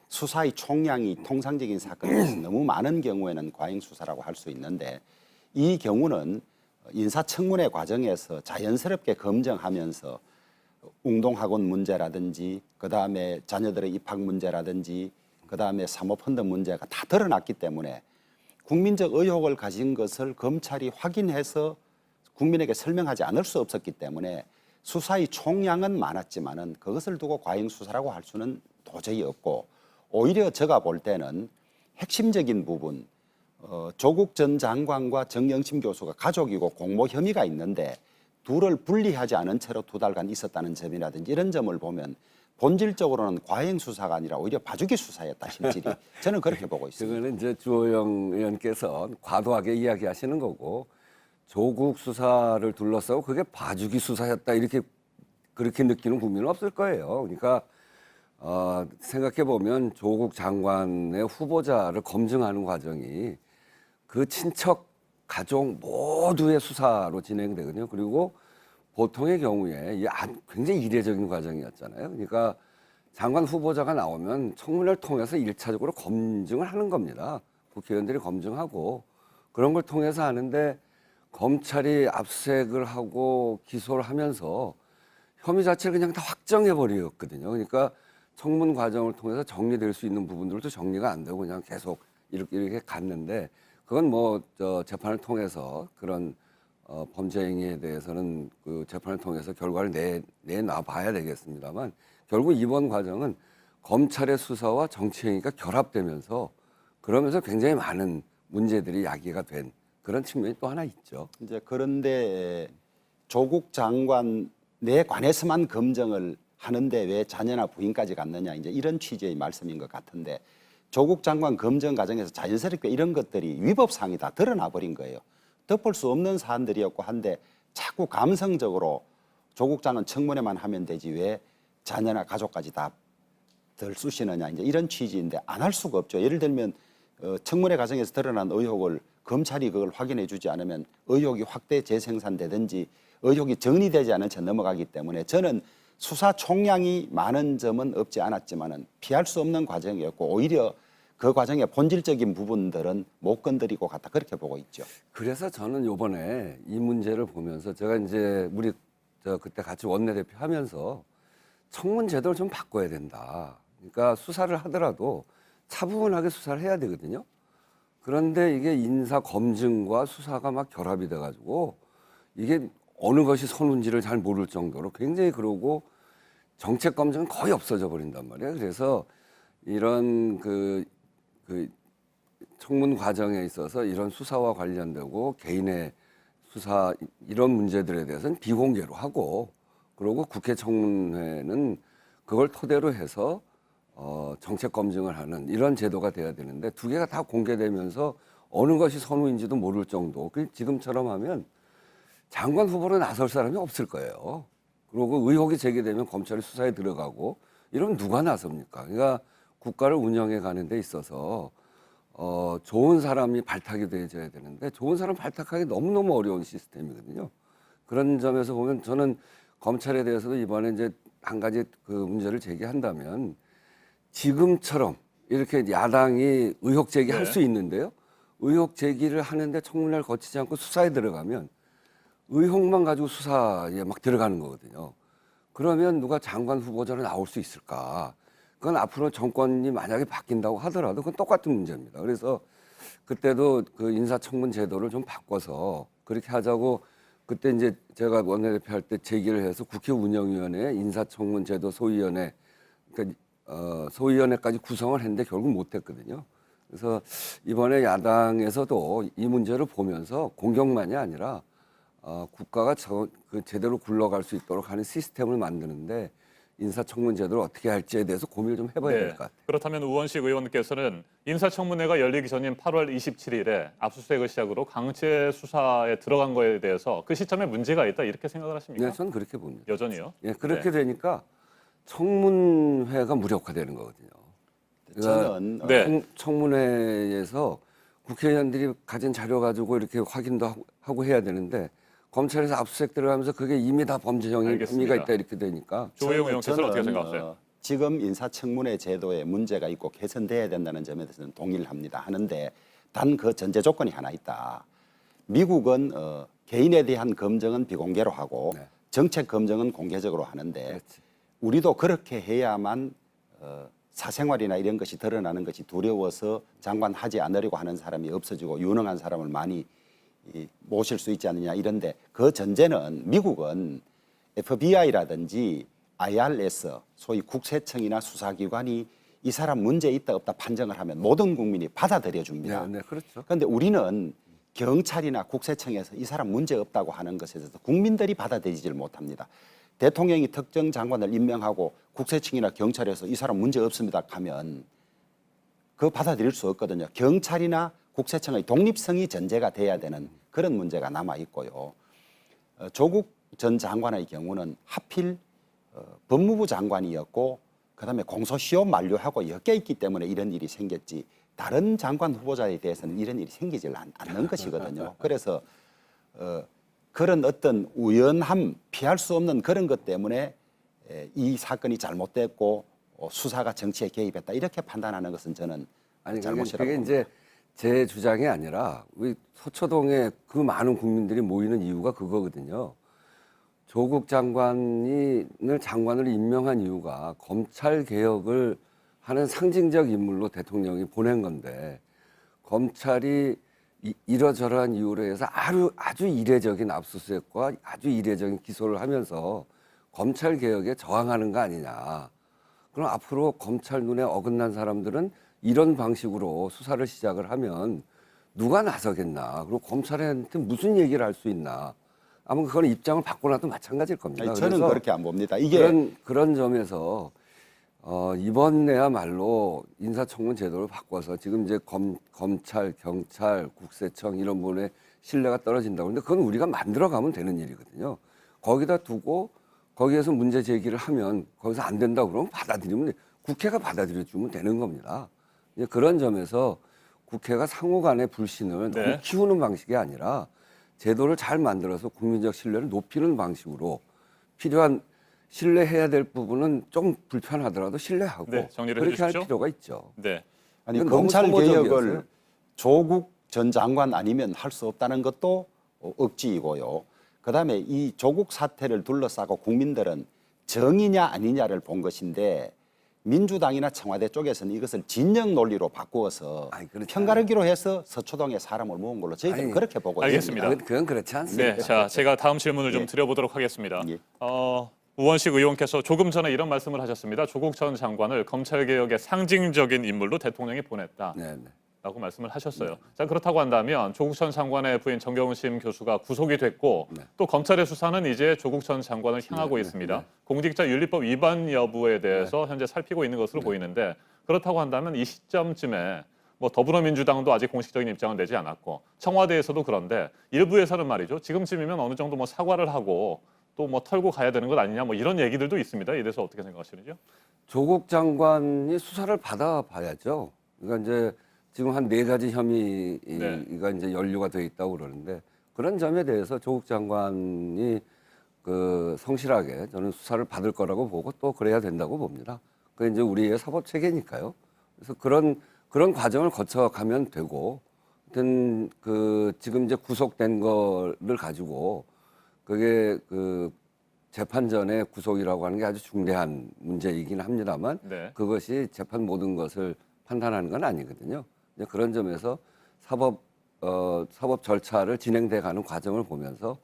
수사의 총량이 통상적인 사건에서 너무 많은 경우에는 과잉 수사라고 할 수 있는데 이 경우는 인사청문회 과정에서 자연스럽게 검증하면서 웅동학원 문제라든지 그다음에 자녀들의 입학 문제라든지 그다음에 사모펀드 문제가 다 드러났기 때문에 국민적 의혹을 가진 것을 검찰이 확인해서 국민에게 설명하지 않을 수 없었기 때문에 수사의 총량은 많았지만은 그것을 두고 과잉 수사라고 할 수는 도저히 없고 오히려 제가 볼 때는 핵심적인 부분 조국 전 장관과 정영심 교수가 가족이고 공모 혐의가 있는데 둘을 분리하지 않은 채로 2달간 있었다는 점이라든지 이런 점을 보면 본질적으로는 과잉 수사가 아니라 오히려 봐주기 수사였다 실질이 저는 그렇게 보고 있습니다. 그거는 이제 주호영 의원께서 과도하게 이야기하시는 거고 조국 수사를 둘러싸고 그게 봐주기 수사였다 이렇게 그렇게 느끼는 국민은 없을 거예요. 그러니까 생각해 보면 조국 장관의 후보자를 검증하는 과정이 그 친척 가족 모두의 수사로 진행되거든요. 그리고 보통의 경우에 굉장히 이례적인 과정이었잖아요. 그러니까 장관 후보자가 나오면 청문회를 통해서 1차적으로 검증을 하는 겁니다. 국회의원들이 검증하고 그런 걸 통해서 하는데 검찰이 압수수색을 하고 기소를 하면서 혐의 자체를 그냥 다 확정해 버렸거든요. 그러니까 청문 과정을 통해서 정리될 수 있는 부분들도 정리가 안 되고 그냥 계속 이렇게 갔는데 그건 재판을 통해서 그런 범죄 행위에 대해서는 그 재판을 통해서 결과를 내놔 봐야 되겠습니다만 결국 이번 과정은 검찰의 수사와 정치 행위가 결합되면서 그러면서 굉장히 많은 문제들이 야기가 된 그런 측면이 또 하나 있죠. 이제 그런데 조국 장관 내 관해서만 검증을 하는데 왜 자녀나 부인까지 갔느냐 이제 이런 취지의 말씀인 것 같은데 조국 장관 검증 과정에서 자연스럽게 이런 것들이 위법 사항이 다 드러나 버린 거예요. 덮을 수 없는 사안들이었고 한데 자꾸 감성적으로 조국 장관 청문회만 하면 되지 왜 자녀나 가족까지 다 덜 쑤시느냐 이제 이런 취지인데 안 할 수가 없죠. 예를 들면 청문회 과정에서 드러난 의혹을 검찰이 그걸 확인해 주지 않으면 의혹이 확대 재생산되든지 의혹이 정리되지 않은 채 넘어가기 때문에 저는 수사 총량이 많은 점은 없지 않았지만은 피할 수 없는 과정이었고 오히려 그 과정의 본질적인 부분들은 못 건드리고 갔다 그렇게 보고 있죠. 그래서 저는 이번에 이 문제를 보면서 제가 이제 우리 그때 같이 원내대표 하면서 청문 제도를 좀 바꿔야 된다. 그러니까 수사를 하더라도 차분하게 수사를 해야 되거든요. 그런데 이게 인사 검증과 수사가 막 결합이 돼가지고 이게 어느 것이 선운지를 잘 모를 정도로 굉장히 그러고 정책 검증은 거의 없어져 버린단 말이에요. 그래서 이런 그 청문 과정에 있어서 이런 수사와 관련되고 개인의 수사 이런 문제들에 대해서는 비공개로 하고 그리고 국회 청문회는 그걸 토대로 해서 정책 검증을 하는 이런 제도가 돼야 되는데 두 개가 다 공개되면서 어느 것이 선우인지도 모를 정도. 지금처럼 하면 장관 후보로 나설 사람이 없을 거예요. 그리고 의혹이 제기되면 검찰이 수사에 들어가고 이러면 누가 나섭니까? 그러니까 국가를 운영해 가는 데 있어서 좋은 사람이 발탁이 되어야 되는데 좋은 사람 발탁하기 너무너무 어려운 시스템이거든요. 그런 점에서 보면 저는 검찰에 대해서도 이번에 이제 한 가지 그 문제를 제기한다면 지금처럼 이렇게 야당이 의혹 제기할 수 있는데요. 의혹 제기를 하는데 청문회를 거치지 않고 수사에 들어가면 의혹만 가지고 수사에 막 들어가는 거거든요. 그러면 누가 장관 후보자로 나올 수 있을까? 그건 앞으로 정권이 만약에 바뀐다고 하더라도 그건 똑같은 문제입니다. 그래서 그때도 그 인사청문 제도를 좀 바꿔서 그렇게 하자고 그때 이제 제가 원내대표 할 때 제기를 해서 국회 운영위원회 인사청문 제도 소위원회 그러니까 소위원회까지 구성을 했는데 결국 못했거든요. 그래서 이번에 야당에서도 이 문제를 보면서 공격만이 아니라 국가가 제대로 굴러갈 수 있도록 하는 시스템을 만드는데 인사청문 제도를 어떻게 할지에 대해서 고민을 좀 해봐야 될 것 같아요. 그렇다면 우원식 의원께서는 인사청문회가 열리기 전인 8월 27일에 압수수색을 시작으로 강제 수사에 들어간 거에 대해서 그 시점에 문제가 있다 이렇게 생각을 하십니까? 네, 저는 그렇게 봅니다. 여전히요? 예, 그렇게 되니까 청문회가 무력화되는 거거든요. 저는 청문회에서 국회의원들이 가진 자료 가지고 이렇게 확인도 하고 해야 되는데 검찰에서 압수수색 들어가면서 그게 이미 다 범죄 혐의가 있다 이렇게 되니까. 조혜영 의원께서는 어떻게 생각하세요? 지금 인사청문회 제도에 문제가 있고 개선돼야 된다는 점에 대해서는 동의를 합니다. 하는데 단 그 전제 조건이 하나 있다. 미국은 개인에 대한 검증은 비공개로 하고 정책 검증은 공개적으로 하는데 우리도 그렇게 해야만 사생활이나 이런 것이 드러나는 것이 두려워서 장관 하지 않으려고 하는 사람이 없어지고 유능한 사람을 많이 모실 수 있지 않느냐 이런데 그 전제는 미국은 FBI라든지 IRS 소위 국세청이나 수사기관이 이 사람 문제 있다 없다 판정을 하면 모든 국민이 받아들여 줍니다. 네, 그렇죠. 그런데 우리는 경찰이나 국세청에서 이 사람 문제 없다고 하는 것에 대해서 국민들이 받아들이질 못합니다. 대통령이 특정 장관을 임명하고 국세청이나 경찰에서 이 사람 문제 없습니다 하면 그거 받아들일 수 없거든요. 경찰이나 국세청의 독립성이 전제가 돼야 되는 그런 문제가 남아 있고요. 조국 전 장관의 경우는 하필 법무부 장관이었고 그다음에 공소시효 만료하고 엮여 있기 때문에 이런 일이 생겼지 다른 장관 후보자에 대해서는 이런 일이 생기질 않는 것이거든요. 그래서 그런 어떤 우연함, 피할 수 없는 그런 것 때문에 이 사건이 잘못됐고 수사가 정치에 개입했다 이렇게 판단하는 것은 저는 잘못이라고 그게 봅니다. 이제 제 주장이 아니라 우리 서초동에 그 많은 국민들이 모이는 이유가 그거거든요. 조국 장관을 임명한 이유가 검찰 개혁을 하는 상징적 인물로 대통령이 보낸 건데 검찰이 이러저러한 이유로 해서 아주 이례적인 압수수색과 아주 이례적인 기소를 하면서 검찰 개혁에 저항하는 거 아니냐. 그럼 앞으로 검찰 눈에 어긋난 사람들은 이런 방식으로 수사를 시작을 하면 누가 나서겠나. 그리고 검찰한테 무슨 얘기를 할 수 있나. 아마 그건 입장을 바꿔놔도 마찬가지일 겁니다. 아니, 저는 그렇게 안 봅니다. 이게 그런 점에서 이번에야말로 인사청문 제도를 바꿔서 지금 이제 검찰, 경찰, 국세청 이런 부분에 신뢰가 떨어진다고 하는데 그건 우리가 만들어가면 되는 일이거든요. 거기다 두고 거기에서 문제 제기를 하면 거기서 안 된다고 그러면 받아들이면 국회가 받아들여주면 되는 겁니다. 이제 그런 점에서 국회가 상호 간의 불신을 너무 키우는 방식이 아니라 제도를 잘 만들어서 국민적 신뢰를 높이는 방식으로 필요한 신뢰해야 될 부분은 좀 불편하더라도 신뢰하고 정리를 그렇게 할 해주십시오. 필요가 있죠. 아니 이건 너무 검찰 개혁을 소모적이어서요. 조국 전 장관 아니면 할 수 없다는 것도 억지이고요. 그다음에 이 조국 사태를 둘러싸고 국민들은 정의냐 아니냐를 본 것인데 민주당이나 청와대 쪽에서는 이것을 진영 논리로 바꾸어서 편가르기로 해서 서초동에 사람을 모은 걸로 저희들은 그렇게 보고 알겠습니다. 있습니다. 그건 그렇지 않습니다. 네, 자 제가 다음 질문을 좀 드려보도록 하겠습니다. 우원식 의원께서 조금 전에 이런 말씀을 하셨습니다. 조국 전 장관을 검찰개혁의 상징적인 인물로 대통령이 보냈다. 라고 말씀을 하셨어요. 자 그렇다고 한다면 조국 전 장관의 부인 정경심 교수가 구속이 됐고 또 검찰의 수사는 이제 조국 전 장관을 향하고 있습니다. 공직자윤리법 위반 여부에 대해서 현재 살피고 있는 것으로 보이는데 그렇다고 한다면 이 시점쯤에 뭐 더불어민주당도 아직 공식적인 입장을 내지 않았고 청와대에서도 그런데 일부에서는 말이죠. 지금쯤이면 어느 정도 뭐 사과를 하고 또 뭐 털고 가야 되는 것 아니냐 뭐 이런 얘기들도 있습니다. 이에 대해서 어떻게 생각하시는지요? 조국 장관이 수사를 받아봐야죠. 그러니까 이제 지금 한 4가지 혐의가 이제 연루가 돼 있다고 그러는데 그런 점에 대해서 조국 장관이 성실하게 저는 수사를 받을 거라고 보고 또 그래야 된다고 봅니다. 그게 이제 우리의 사법 체계니까요. 그래서 그런 과정을 거쳐가면 되고, 하여튼 지금 이제 구속된 거를 가지고 그게 재판 전에 구속이라고 하는 게 아주 중대한 문제이긴 합니다만 그것이 재판 모든 것을 판단하는 건 아니거든요. 그런 점에서 사법 절차를 진행돼가는 과정을 보면서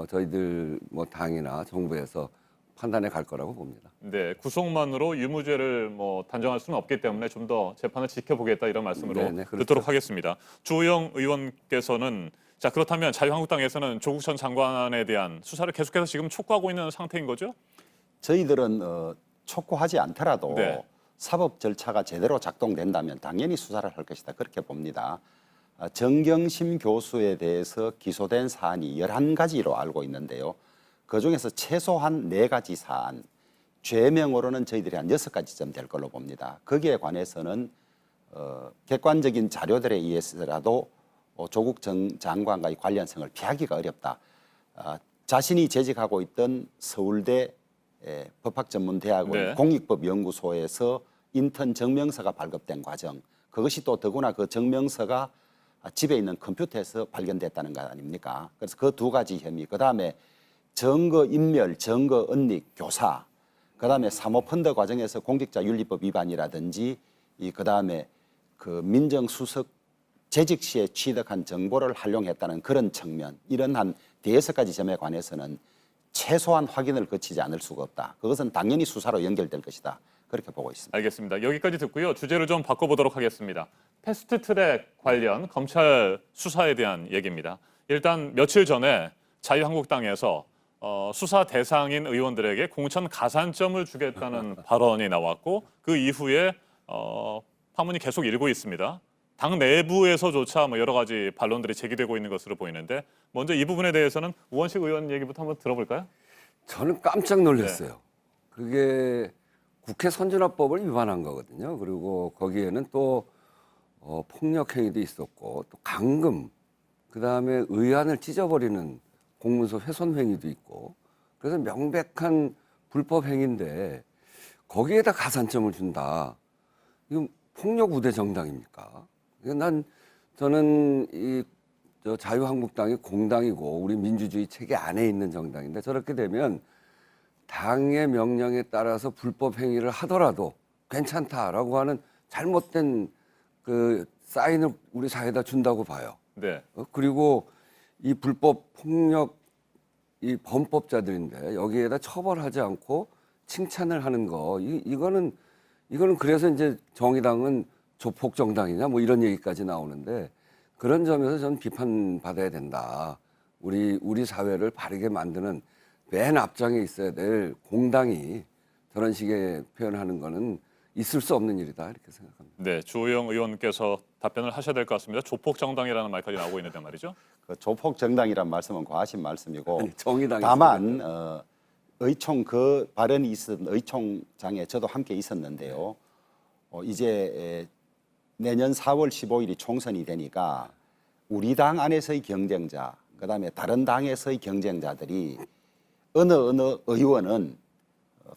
저희들 뭐 당이나 정부에서 판단해 갈 거라고 봅니다. 네, 구속만으로 유무죄를 뭐 단정할 수는 없기 때문에 좀 더 재판을 지켜보겠다 이런 말씀으로 그렇죠. 듣도록 하겠습니다. 주호영 의원께서는 자 그렇다면 자유한국당에서는 조국 전 장관에 대한 수사를 계속해서 지금 촉구하고 있는 상태인 거죠? 저희들은 촉구하지 않더라도 사법 절차가 제대로 작동된다면 당연히 수사를 할 것이다. 그렇게 봅니다. 정경심 교수에 대해서 기소된 사안이 11가지로 알고 있는데요. 그중에서 최소한 4가지 사안, 죄명으로는 저희들이 한 6가지쯤 될 걸로 봅니다. 거기에 관해서는 객관적인 자료들에 의해서라도 조국 전 장관과의 관련성을 피하기가 어렵다. 자신이 재직하고 있던 서울대 법학전문대학원 공익법연구소에서 인턴 증명서가 발급된 과정, 그것이 또 더구나 그 증명서가 집에 있는 컴퓨터에서 발견됐다는 것 아닙니까? 그래서 그 2가지 혐의, 그 다음에 증거 인멸, 증거 은닉, 교사, 그 다음에 사모펀드 과정에서 공직자윤리법 위반이라든지, 그 다음에 민정수석 재직 시에 취득한 정보를 활용했다는 그런 측면, 이런 한 5가지 점에 관해서는 최소한 확인을 거치지 않을 수가 없다. 그것은 당연히 수사로 연결될 것이다. 그렇게 보고 있습니다. 알겠습니다. 여기까지 듣고요. 주제를 좀 바꿔보도록 하겠습니다. 패스트트랙 관련 검찰 수사에 대한 얘기입니다. 일단 며칠 전에 자유한국당에서 수사 대상인 의원들에게 공천 가산점을 주겠다는 발언이 나왔고 그 이후에 파문이 계속 일고 있습니다. 당 내부에서조차 뭐 여러 가지 반론들이 제기되고 있는 것으로 보이는데 먼저 이 부분에 대해서는 우원식 의원 얘기부터 한번 들어볼까요? 저는 깜짝 놀랐어요. 그게 국회 선진화법을 위반한 거거든요. 그리고 거기에는 또 폭력 행위도 있었고 또 감금, 그다음에 의안을 찢어버리는 공문서 훼손 행위도 있고, 그래서 명백한 불법 행위인데 거기에다 가산점을 준다. 이건 폭력 우대 정당입니까? 저는 자유한국당이 공당이고 우리 민주주의 체계 안에 있는 정당인데 저렇게 되면 당의 명령에 따라서 불법 행위를 하더라도 괜찮다라고 하는 잘못된 사인을 우리 사회에다 준다고 봐요. 그리고 이 불법 폭력 이 범법자들인데 여기에다 처벌하지 않고 칭찬을 하는 거 이거는 그래서 이제 정의당은 조폭 정당이냐 뭐 이런 얘기까지 나오는데 그런 점에서 저는 비판받아야 된다. 우리 사회를 바르게 만드는 맨 앞장에 있어야 될 공당이 저런 식의 표현하는 거는 있을 수 없는 일이다 이렇게 생각합니다. 네, 주호영 의원께서 답변을 하셔야 될 것 같습니다. 조폭 정당이라는 말까지 나오고 있는데 말이죠. 그 조폭 정당이란 말씀은 과하신 말씀이고 아니, 정의당이 다만 의총 그 발언이 있었던 의총장에 저도 함께 있었는데요. 이제 내년 4월 15일이 총선이 되니까 우리 당 안에서의 경쟁자, 그다음에 다른 당에서의 경쟁자들이 어느 의원은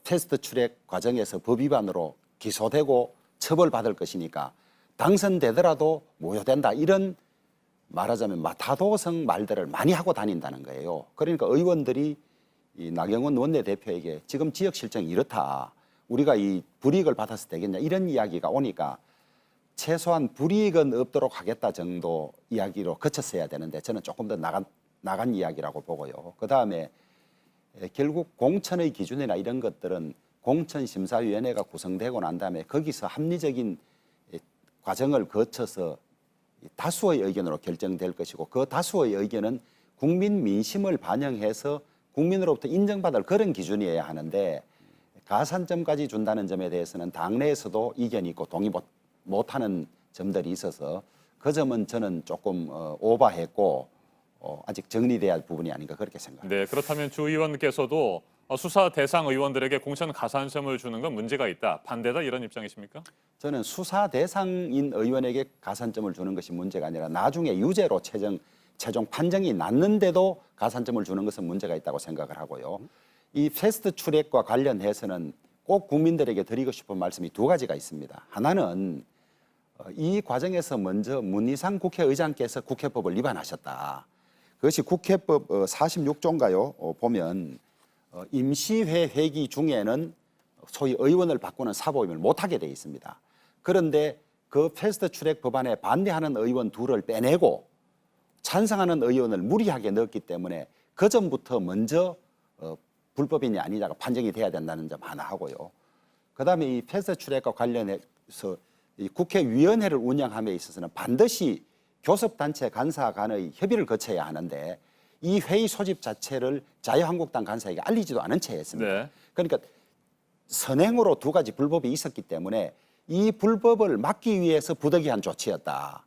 패스트 트랙 과정에서 법 위반으로 기소되고 처벌받을 것이니까 당선되더라도 모욕된다, 이런 말하자면 마타도성 말들을 많이 하고 다닌다는 거예요. 그러니까 의원들이 이 나경원 원내대표에게 지금 지역 실정이 이렇다, 우리가 이 불이익을 받아서 되겠냐, 이런 이야기가 오니까 최소한 불이익은 없도록 하겠다 정도 이야기로 그쳤어야 되는데 저는 조금 더 나간 이야기라고 보고요. 그다음에 결국 공천의 기준이나 이런 것들은 공천심사위원회가 구성되고 난 다음에 거기서 합리적인 과정을 거쳐서 다수의 의견으로 결정될 것이고, 그 다수의 의견은 국민 민심을 반영해서 국민으로부터 인정받을 그런 기준이어야 하는데, 가산점까지 준다는 점에 대해서는 당내에서도 이견이 있고 동의 못하는 점들이 있어서 그 점은 저는 조금 오버했고 아직 정리돼야 할 부분이 아닌가 그렇게 생각합니다. 네, 그렇다면 주 의원께서도 수사 대상 의원들에게 공천 가산점을 주는 건 문제가 있다, 반대다, 이런 입장이십니까? 저는 수사 대상인 의원에게 가산점을 주는 것이 문제가 아니라 나중에 유죄로 최종 판정이 났는데도 가산점을 주는 것은 문제가 있다고 생각을 하고요. 이 패스트 트랙과 관련해서는 꼭 국민들에게 드리고 싶은 말씀이 두 가지가 있습니다. 하나는 이 과정에서 먼저 문희상 국회의장께서 국회법을 위반하셨다. 그것이 국회법 46조인가요? 보면 임시회 회기 중에는 소위 의원을 바꾸는 사보임을 못하게 돼 있습니다. 그런데 그 패스트 트랙 법안에 반대하는 의원 둘을 빼내고 찬성하는 의원을 무리하게 넣었기 때문에 그 전부터 먼저 불법이냐 아니냐가 판정이 돼야 된다는 점 하나 하고요. 그다음에 이 패스트 트랙과 관련해서 이 국회위원회를 운영함에 있어서는 반드시 교섭단체 간사 간의 협의를 거쳐야 하는데 이 회의 소집 자체를 자유한국당 간사에게 알리지도 않은 채 했습니다. 네. 그러니까 선행으로 두 가지 불법이 있었기 때문에 이 불법을 막기 위해서 부득이한 조치였다.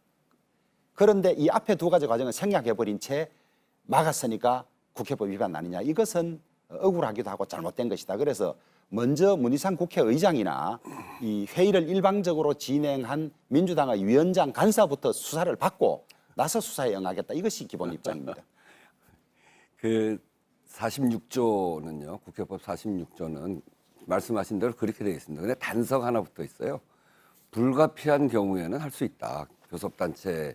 그런데 이 앞에 두 가지 과정을 생략해버린 채 막았으니까 국회법 위반 아니냐. 이것은 억울하기도 하고 잘못된 것이다. 그래서 먼저 문희상 국회의장이나 이 회의를 일방적으로 진행한 민주당의 위원장 간사부터 수사를 받고 나서 수사에 응하겠다. 이것이 기본 입장입니다. 그 46조는요, 국회법 46조는 말씀하신 대로 그렇게 되어 있습니다. 근데 단서 하나 붙어 있어요. 불가피한 경우에는 할 수 있다. 교섭단체와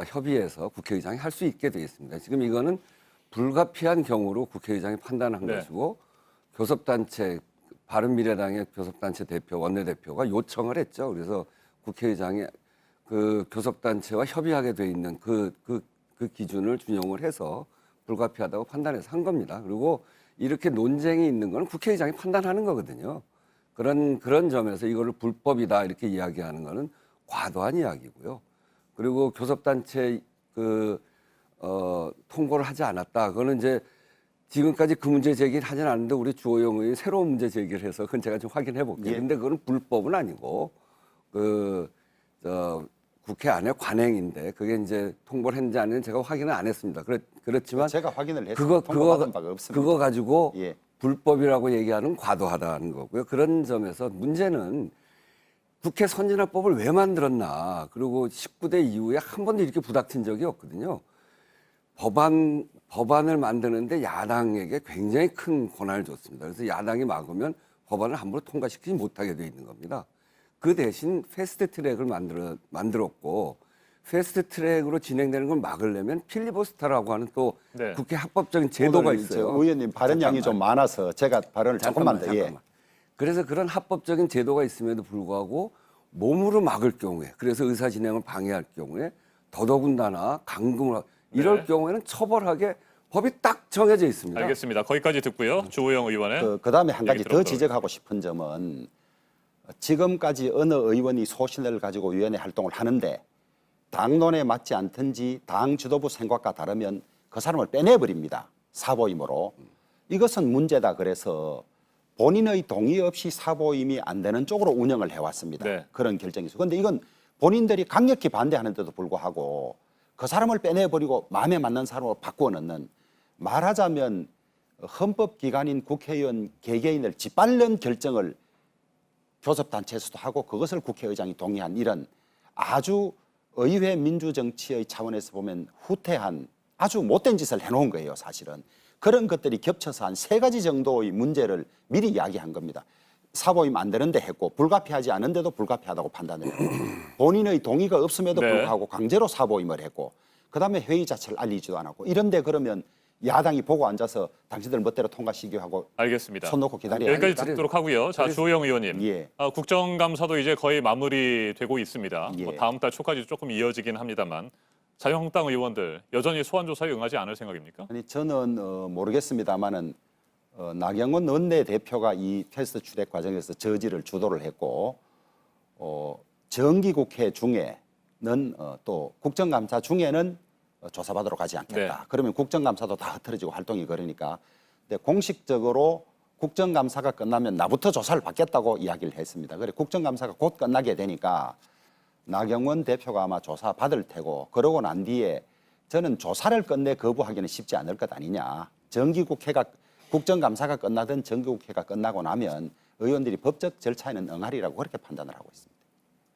협의해서 국회의장이 할 수 있게 되어 있습니다. 지금 이거는 불가피한 경우로 국회의장이 판단한 네. 것이고, 교섭단체, 바른미래당의 교섭단체 대표, 원내대표가 요청을 했죠. 그래서 국회의장이 그 교섭단체와 협의하게 돼 있는 그 기준을 준용을 해서 불가피하다고 판단해서 한 겁니다. 그리고 이렇게 논쟁이 있는 건 국회의장이 판단하는 거거든요. 그런 점에서 이거를 불법이다 이렇게 이야기하는 거는 과도한 이야기고요. 그리고 교섭단체 통보를 하지 않았다. 그거는 이제 지금까지 그 문제 제기를 하진 않았는데 우리 주호영 의원이 새로운 문제 제기를 해서 그건 제가 좀 확인해 볼게요. 근데 그건 불법은 아니고 국회 안에 관행인데 그게 이제 통보를 했는지 안 했는지 제가 확인을 안 했습니다. 그렇지만 제가 확인을 해서 통보받은 바가 없습니다. 그거 가지고 예. 불법이라는 얘기하는 과도하다는 거고요. 그런 점에서 문제는 국회 선진화법을 왜 만들었나. 그리고 19대 이후에 한 번도 이렇게 부닥친 적이 없거든요. 법안을 만드는데 야당에게 굉장히 큰 권한을 줬습니다. 그래서 야당이 막으면 법안을 함부로 통과시키지 못하게 돼 있는 겁니다. 그 대신 패스트 트랙을 만들었고 패스트 트랙으로 진행되는 걸 막으려면 필리버스터라고 하는 또 네. 국회 합법적인 제도가 있어요. 의원님 발언 양이 좀 많아서 제가 발언을 조금만 더. 예. 그래서 그런 합법적인 제도가 있음에도 불구하고 몸으로 막을 경우에, 그래서 의사 진행을 방해할 경우에 더더군다나 강금을 이럴 경우에는 처벌하게 법이 딱 정해져 있습니다. 알겠습니다. 거기까지 듣고요. 주호영 의원의 그다음에 한 가지 얘기 더 들어보도록 지적하고 싶은 점은 지금까지 어느 의원이 소신을 가지고 위원회 활동을 하는데 당론에 맞지 않든지 당 지도부 생각과 다르면 그 사람을 빼내버립니다. 사보임으로. 이것은 문제다. 그래서 본인의 동의 없이 사보임이 안 되는 쪽으로 운영을 해왔습니다. 그런 결정이 있어요. 그런데 이건 본인들이 강력히 반대하는데도 불구하고 그 사람을 빼내버리고 마음에 맞는 사람으로 바꾸어 넣는, 말하자면 헌법기관인 국회의원 개개인을 짓밟는 결정을 교섭단체에서도 하고 그것을 국회의장이 동의한 이런 아주 의회 민주정치의 차원에서 보면 후퇴한 아주 못된 짓을 해놓은 거예요. 사실은 그런 것들이 겹쳐서 한 3가지 정도의 문제를 미리 이야기한 겁니다. 사보임 안 되는데 했고 불가피하지 않은데도 불가피하다고 판단을 했고 본인의 동의가 없음에도 불구하고 강제로 사보임을 했고 그다음에 회의 자체를 알리지도 않았고 이런데 그러면 야당이 보고 앉아서 당신들 멋대로 통과시키고 하고 알겠습니다. 손 놓고 기다려야 여기까지 듣도록 하고요. 자, 주호영 의원님. 국정감사도 이제 거의 마무리되고 있습니다. 뭐 다음 달 초까지 조금 이어지긴 합니다만 자유한국당 의원들 여전히 소환조사에 응하지 않을 생각입니까? 아니 저는 모르겠습니다만은 나경원 원내대표가 이 테스트 출액 과정에서 저지를 주도를 했고 정기국회 중에는 또 국정감사 중에는 조사받으러 가지 않겠다. 그러면 국정감사도 다 흐트러지고 활동이 그러니까. 근데 공식적으로 국정감사가 끝나면 나부터 조사를 받겠다고 이야기를 했습니다. 그래 국정감사가 곧 끝나게 되니까 나경원 대표가 아마 조사 받을 테고 그러고 난 뒤에 저는 조사를 끝내 거부하기는 쉽지 않을 것 아니냐. 정기국회가 국정감사가 끝나든 정기국회가 끝나고 나면 의원들이 법적 절차에는 응하리라고 그렇게 판단을 하고 있습니다.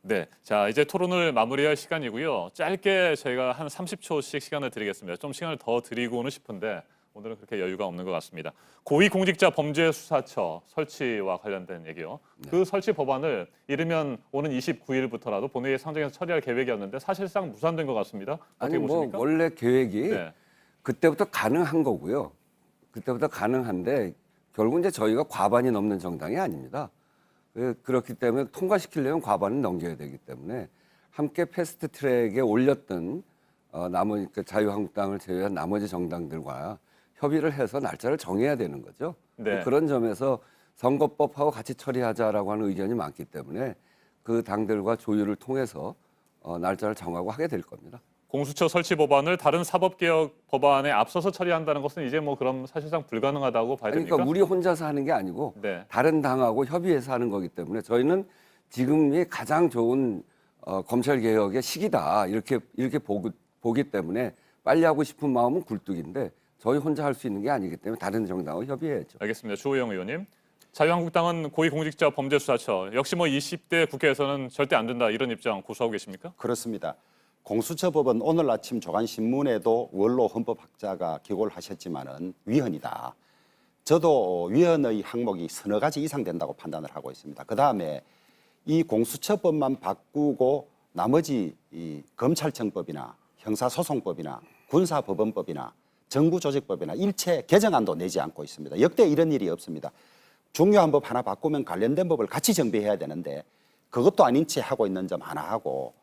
네, 자 이제 토론을 마무리할 시간이고요. 짧게 저희가 한 30초씩 시간을 드리겠습니다. 좀 시간을 더 드리고는 싶은데 오늘은 그렇게 여유가 없는 것 같습니다. 고위공직자범죄수사처 설치와 관련된 얘기요. 그 설치 법안을 이르면 오는 29일부터라도 본회의에 상정해서 처리할 계획이었는데 사실상 무산된 것 같습니다. 어떻게 아니 보십니까? 원래 계획이 그때부터 가능한 거고요. 그때부터 가능한데 결국 이제 저희가 과반이 넘는 정당이 아닙니다. 그렇기 때문에 통과시키려면 과반은 넘겨야 되기 때문에 함께 패스트트랙에 올렸던 나머지 자유한국당을 제외한 나머지 정당들과 협의를 해서 날짜를 정해야 되는 거죠. 그런 점에서 선거법하고 같이 처리하자라고 하는 의견이 많기 때문에 그 당들과 조율을 통해서 날짜를 정하고 하게 될 겁니다. 공수처 설치 법안을 다른 사법개혁 법안에 앞서서 처리한다는 것은 이제 뭐 그럼 사실상 불가능하다고 봐야 됩니까? 그러니까 우리 혼자서 하는 게 아니고 다른 당하고 협의해서 하는 거기 때문에 저희는 지금이 가장 좋은 검찰개혁의 시기다 이렇게 보기 때문에 빨리 하고 싶은 마음은 굴뚝인데 저희 혼자 할 수 있는 게 아니기 때문에 다른 정당하고 협의해야죠. 알겠습니다. 주호영 의원님. 자유한국당은 고위공직자범죄수사처 역시 뭐 20대 국회에서는 절대 안 된다 이런 입장 고수하고 계십니까? 그렇습니다. 공수처법은 오늘 아침 조간신문에도 원로 헌법학자가 기고를 하셨지만은 위헌이다. 저도 위헌의 항목이 서너 가지 이상 된다고 판단을 하고 있습니다. 그다음에 이 공수처법만 바꾸고 나머지 이 검찰청법이나 형사소송법이나 군사법원법이나 정부조직법이나 일체 개정안도 내지 않고 있습니다. 역대 이런 일이 없습니다. 중요한 법 하나 바꾸면 관련된 법을 같이 정비해야 되는데 그것도 아닌 채 하고 있는 점 하나 하고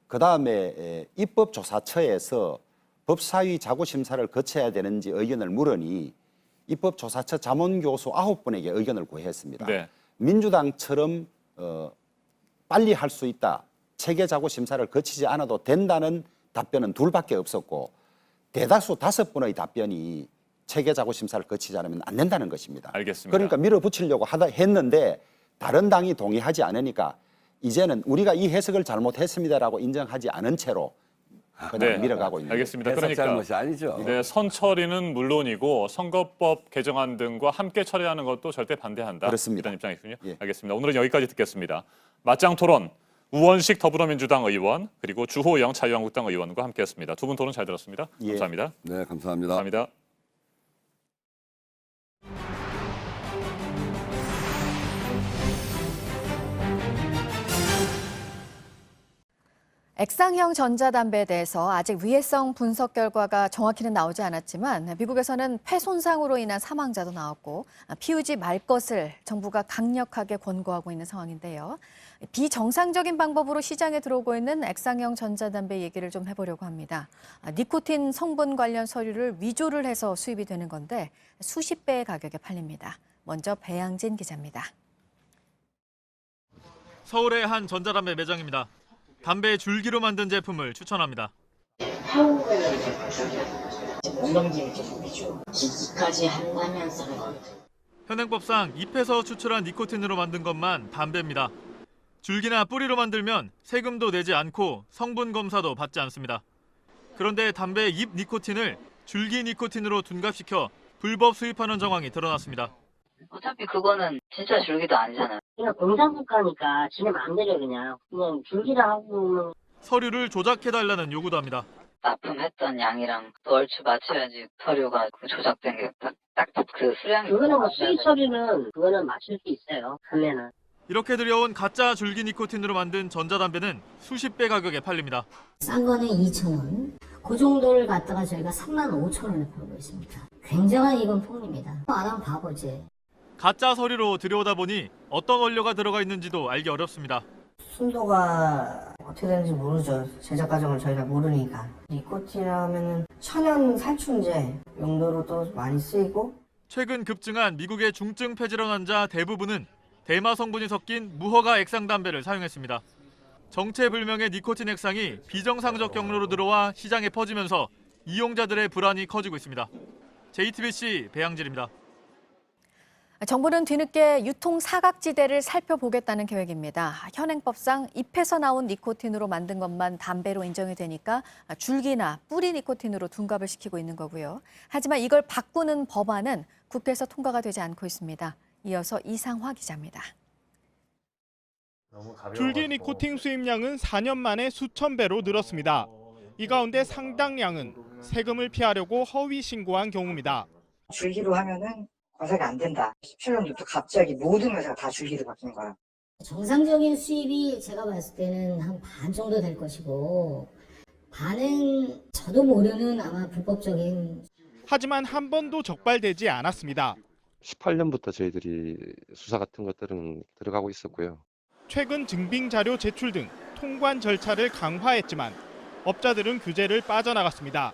그다음에 입법조사처에서 법사위 자구심사를 거쳐야 되는지 의견을 물으니 입법조사처 자문교수 9분에게 의견을 구했습니다. 민주당처럼 빨리 할 수 있다. 체계자구심사를 거치지 않아도 된다는 답변은 2밖에 없었고 대다수 5분의 답변이 체계자구심사를 거치지 않으면 안 된다는 것입니다. 알겠습니다. 그러니까 밀어붙이려고 했는데 다른 당이 동의하지 않으니까 이제는 우리가 이 해석을 잘못했습니다라고 인정하지 않은 채로 그냥 밀어가고 있는 알겠습니다. 해석 그러니까 잘못이 아니죠. 선처리는 물론이고 선거법 개정안 등과 함께 처리하는 것도 절대 반대한다. 그렇습니다. 이런 입장이군요. 알겠습니다. 오늘은 여기까지 듣겠습니다. 맞짱 토론 우원식 더불어민주당 의원 그리고 주호영 자유한국당 의원과 함께했습니다. 두 분 토론 잘 들었습니다. 감사합니다. 네, 감사합니다. 감사합니다. 액상형 전자담배에 대해서 아직 위해성 분석 결과가 정확히는 나오지 않았지만 미국에서는 폐 손상으로 인한 사망자도 나왔고 피우지 말 것을 정부가 강력하게 권고하고 있는 상황인데요. 비정상적인 방법으로 시장에 들어오고 있는 액상형 전자담배 얘기를 좀 해보려고 합니다. 니코틴 성분 관련 서류를 위조를 해서 수입이 되는 건데 수십 배의 가격에 팔립니다. 먼저 배양진 기자입니다. 서울의 한 전자담배 매장입니다. 담배 줄기로 만든 제품을 추천합니다. 건강적인 제품이죠. 시기까지 한다면서 현행법상 잎에서 추출한 니코틴으로 만든 것만 담배입니다. 줄기나 뿌리로 만들면 세금도 내지 않고 성분 검사도 받지 않습니다. 그런데 담배 잎 니코틴을 줄기 니코틴으로 둔갑시켜 불법 수입하는 정황이 드러났습니다. 어차피 그거는 진짜 줄기도 아니잖아요. 그냥 공산국가니까 지네 마음대로 그냥 줄기라 하고. 서류를 조작해달라는 요구도 합니다. 납품했던 양이랑 또 얼추 맞춰야지 서류가 조작된 게 딱 그 수량이. 그거는 뭐 수입 서류는 그거는 맞출 수 있어요. 판매는. 이렇게 들여온 가짜 줄기 니코틴으로 만든 전자담배는 수십 배 가격에 팔립니다. 싼 거는 2,000원. 그 정도를 갖다가 저희가 35,000원에 팔고 있습니다. 굉장한 이건 폭리입니다. 안 하면 바보지. 가짜 서류로 들여오다 보니 어떤 원료가 들어가 있는지도 알기 어렵습니다. 순도가 어떻게 되는지 모르죠. 제작 과정을 저희가 모르니까. 니코틴이라면은 천연 살충제 용도로 또 많이 쓰이고. 최근 급증한 미국의 중증 폐질환 환자 대부분은 대마 성분이 섞인 무허가 액상 담배를 사용했습니다. 정체불명의 니코틴 액상이 비정상적 경로로 들어와 시장에 퍼지면서 이용자들의 불안이 커지고 있습니다. JTBC 배양질입니다. 정부는 뒤늦게 유통 사각지대를 살펴보겠다는 계획입니다. 현행법상 잎에서 나온 니코틴으로 만든 것만 담배로 인정이 되니까 줄기나 뿌리 니코틴으로 둔갑을 시키고 있는 거고요. 하지만 이걸 바꾸는 법안은 국회에서 통과가 되지 않고 있습니다. 이어서 이상화 기자입니다. 줄기 니코틴 수입량은 4년 만에 수천 배로 늘었습니다. 이 가운데 상당량은 세금을 피하려고 허위 신고한 경우입니다. 줄기로 하면은 과세가 안 된다. 17년부터 갑자기 모든 회사가 다 줄기로 바뀐 거야. 정상적인 수입이 제가 봤을 때는 한 반 정도 될 것이고 반은 저도 모르는 아마 불법적인. 하지만 한 번도 적발되지 않았습니다. 18년부터 저희들이 수사 같은 것들은 들어가고 있었고요. 최근 증빙 자료 제출 등 통관 절차를 강화했지만 업자들은 규제를 빠져나갔습니다.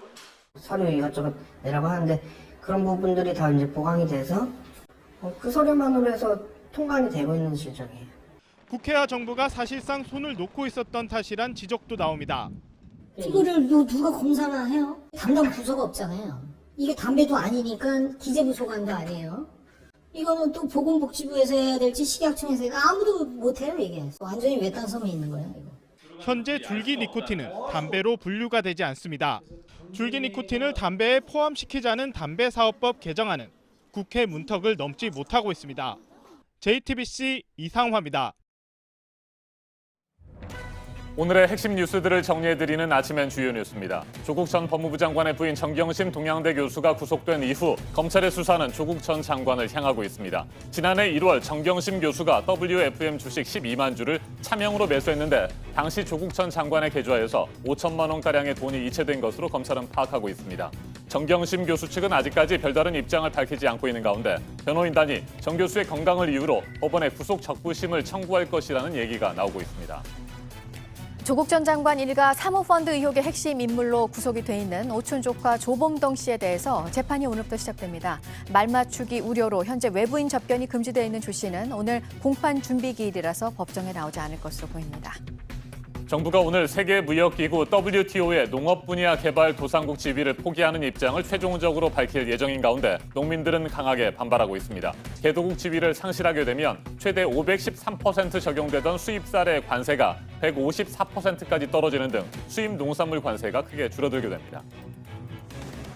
서류 이것저것 내라고 하는데 그런 부분들이 다 이제 보강이 돼서 그 서류만으로 해서 통관이 되고 있는 실정이에요. 국회와 정부가 사실상 손을 놓고 있었던 탓이란 지적도 나옵니다. 이거를 누가 검사나 해요? 담당 부서가 없잖아요. 이게 담배도 아니니까 기재부 소관도 아니에요. 이거는 또 보건복지부에서 해야 될지 식약청에서 해야 아무도 못해요 이게. 완전히 외딴섬에 있는 거예요 이거. 현재 줄기 니코틴은 담배로 분류가 되지 않습니다. 줄기 니코틴을 담배에 포함시키자는 담배사업법 개정안은 국회 문턱을 넘지 못하고 있습니다. JTBC 이상화입니다. 오늘의 핵심 뉴스들을 정리해드리는 아침엔 주요 뉴스입니다. 조국 전 법무부 장관의 부인 정경심 동양대 교수가 구속된 이후 검찰의 수사는 조국 전 장관을 향하고 있습니다. 지난해 1월 정경심 교수가 WFM 주식 12만 주를 차명으로 매수했는데 당시 조국 전 장관의 계좌에서 5천만 원가량의 돈이 이체된 것으로 검찰은 파악하고 있습니다. 정경심 교수 측은 아직까지 별다른 입장을 밝히지 않고 있는 가운데 변호인단이 정 교수의 건강을 이유로 법원에 구속 적부심을 청구할 것이라는 얘기가 나오고 있습니다. 조국 전 장관 일가 사모펀드 의혹의 핵심 인물로 구속이 돼 있는 오촌 조카 조범동 씨에 대해서 재판이 오늘부터 시작됩니다. 말 맞추기 우려로 현재 외부인 접견이 금지되어 있는 조 씨는 오늘 공판 준비 기일이라서 법정에 나오지 않을 것으로 보입니다. 정부가 오늘 세계무역기구 WTO의 농업 분야 개발 도상국 지위를 포기하는 입장을 최종적으로 밝힐 예정인 가운데 농민들은 강하게 반발하고 있습니다. 개도국 지위를 상실하게 되면 최대 513% 적용되던 수입쌀의 관세가 154%까지 떨어지는 등 수입 농산물 관세가 크게 줄어들게 됩니다.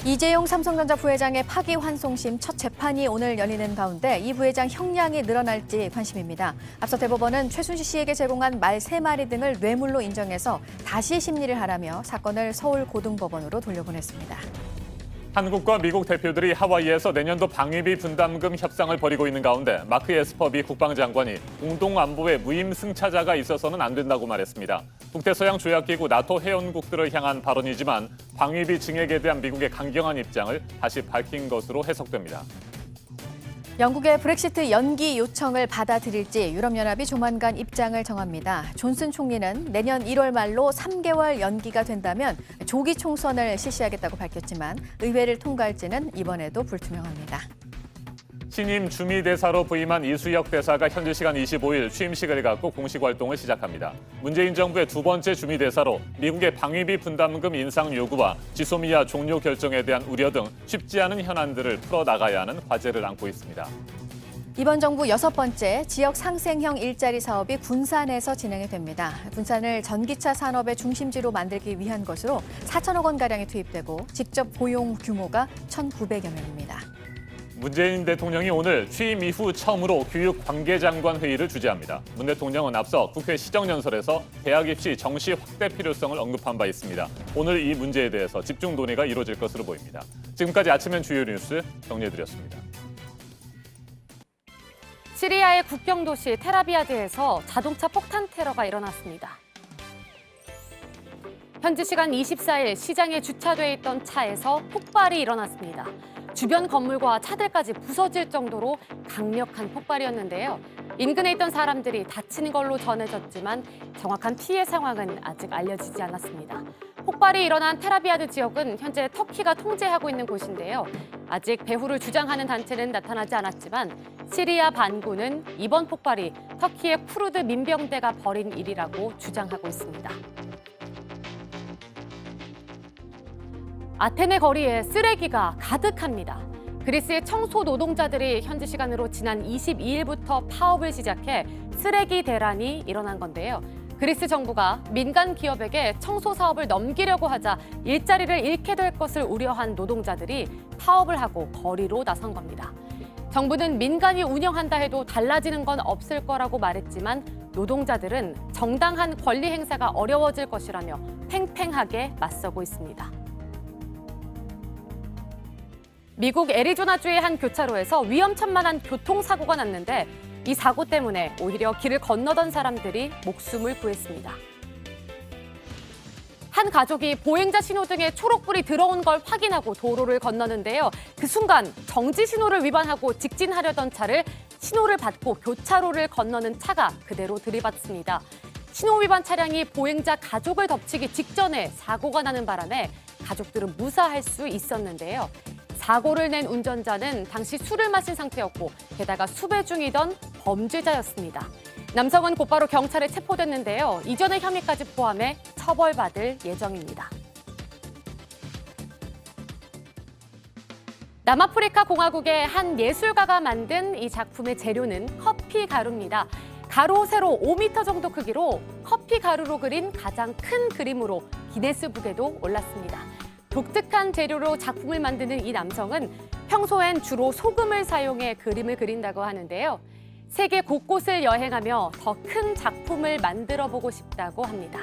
이재용 삼성전자 부회장의 파기환송심 첫 재판이 오늘 열리는 가운데 이 부회장 형량이 늘어날지 관심입니다. 앞서 대법원은 최순실 씨에게 제공한 말 3마리 등을 뇌물로 인정해서 다시 심리를 하라며 사건을 서울고등법원으로 돌려보냈습니다. 한국과 미국 대표들이 하와이에서 내년도 방위비 분담금 협상을 벌이고 있는 가운데 마크 에스퍼 미 국방장관이 공동안보에 무임승차자가 있어서는 안 된다고 말했습니다. 북대서양 조약기구 나토 회원국들을 향한 발언이지만 방위비 증액에 대한 미국의 강경한 입장을 다시 밝힌 것으로 해석됩니다. 영국의 브렉시트 연기 요청을 받아들일지 유럽연합이 조만간 입장을 정합니다. 존슨 총리는 내년 1월 말로 3개월 연기가 된다면 조기 총선을 실시하겠다고 밝혔지만 의회를 통과할지는 이번에도 불투명합니다. 신임 주미대사로 부임한 이수혁 대사가 현지 시간 25일 취임식을 갖고 공식 활동을 시작합니다. 문재인 정부의 두 번째 주미대사로 미국의 방위비 분담금 인상 요구와 지소미아 종료 결정에 대한 우려 등 쉽지 않은 현안들을 풀어나가야 하는 과제를 안고 있습니다. 이번 정부 6번째 지역 상생형 일자리 사업이 군산에서 진행이 됩니다. 군산을 전기차 산업의 중심지로 만들기 위한 것으로 4천억 원가량이 투입되고 직접 고용 규모가 1,900여 명입니다. 문재인 대통령이 오늘 취임 이후 처음으로 교육관계장관 회의를 주재합니다. 문 대통령은 앞서 국회 시정연설에서 대학 입시 정시 확대 필요성을 언급한 바 있습니다. 오늘 이 문제에 대해서 집중 논의가 이루어질 것으로 보입니다. 지금까지 아침엔 주요 뉴스 정리해드렸습니다. 시리아의 국경 도시 텔아비아드에서 자동차 폭탄 테러가 일어났습니다. 현지 시간 24일 시장에 주차돼 있던 차에서 폭발이 일어났습니다. 주변 건물과 차들까지 부서질 정도로 강력한 폭발이었는데요. 인근에 있던 사람들이 다친 걸로 전해졌지만 정확한 피해 상황은 아직 알려지지 않았습니다. 폭발이 일어난 텔아비아드 지역은 현재 터키가 통제하고 있는 곳인데요. 아직 배후를 주장하는 단체는 나타나지 않았지만 시리아 반군은 이번 폭발이 터키의 쿠르드 민병대가 벌인 일이라고 주장하고 있습니다. 아테네 거리에 쓰레기가 가득합니다. 그리스의 청소 노동자들이 현지 시간으로 지난 22일부터 파업을 시작해 쓰레기 대란이 일어난 건데요. 그리스 정부가 민간 기업에게 청소 사업을 넘기려고 하자 일자리를 잃게 될 것을 우려한 노동자들이 파업을 하고 거리로 나선 겁니다. 정부는 민간이 운영한다 해도 달라지는 건 없을 거라고 말했지만 노동자들은 정당한 권리 행사가 어려워질 것이라며 팽팽하게 맞서고 있습니다. 미국 애리조나주의 한 교차로에서 위험천만한 교통사고가 났는데 이 사고 때문에 오히려 길을 건너던 사람들이 목숨을 구했습니다. 한 가족이 보행자 신호등에 초록불이 들어온 걸 확인하고 도로를 건너는데요. 그 순간 정지 신호를 위반하고 직진하려던 차를 신호를 받고 교차로를 건너는 차가 그대로 들이받습니다. 신호 위반 차량이 보행자 가족을 덮치기 직전에 사고가 나는 바람에 가족들은 무사할 수 있었는데요. 사고를 낸 운전자는 당시 술을 마신 상태였고 게다가 수배 중이던 범죄자였습니다. 남성은 곧바로 경찰에 체포됐는데요. 이전의 혐의까지 포함해 처벌받을 예정입니다. 남아프리카 공화국의 한 예술가가 만든 이 작품의 재료는 커피 가루입니다. 가로 세로 5m 정도 크기로 커피 가루로 그린 가장 큰 그림으로 기네스북에도 올랐습니다. 독특한 재료로 작품을 만드는 이 남성은 평소엔 주로 소금을 사용해 그림을 그린다고 하는데요. 세계 곳곳을 여행하며 더 큰 작품을 만들어 보고 싶다고 합니다.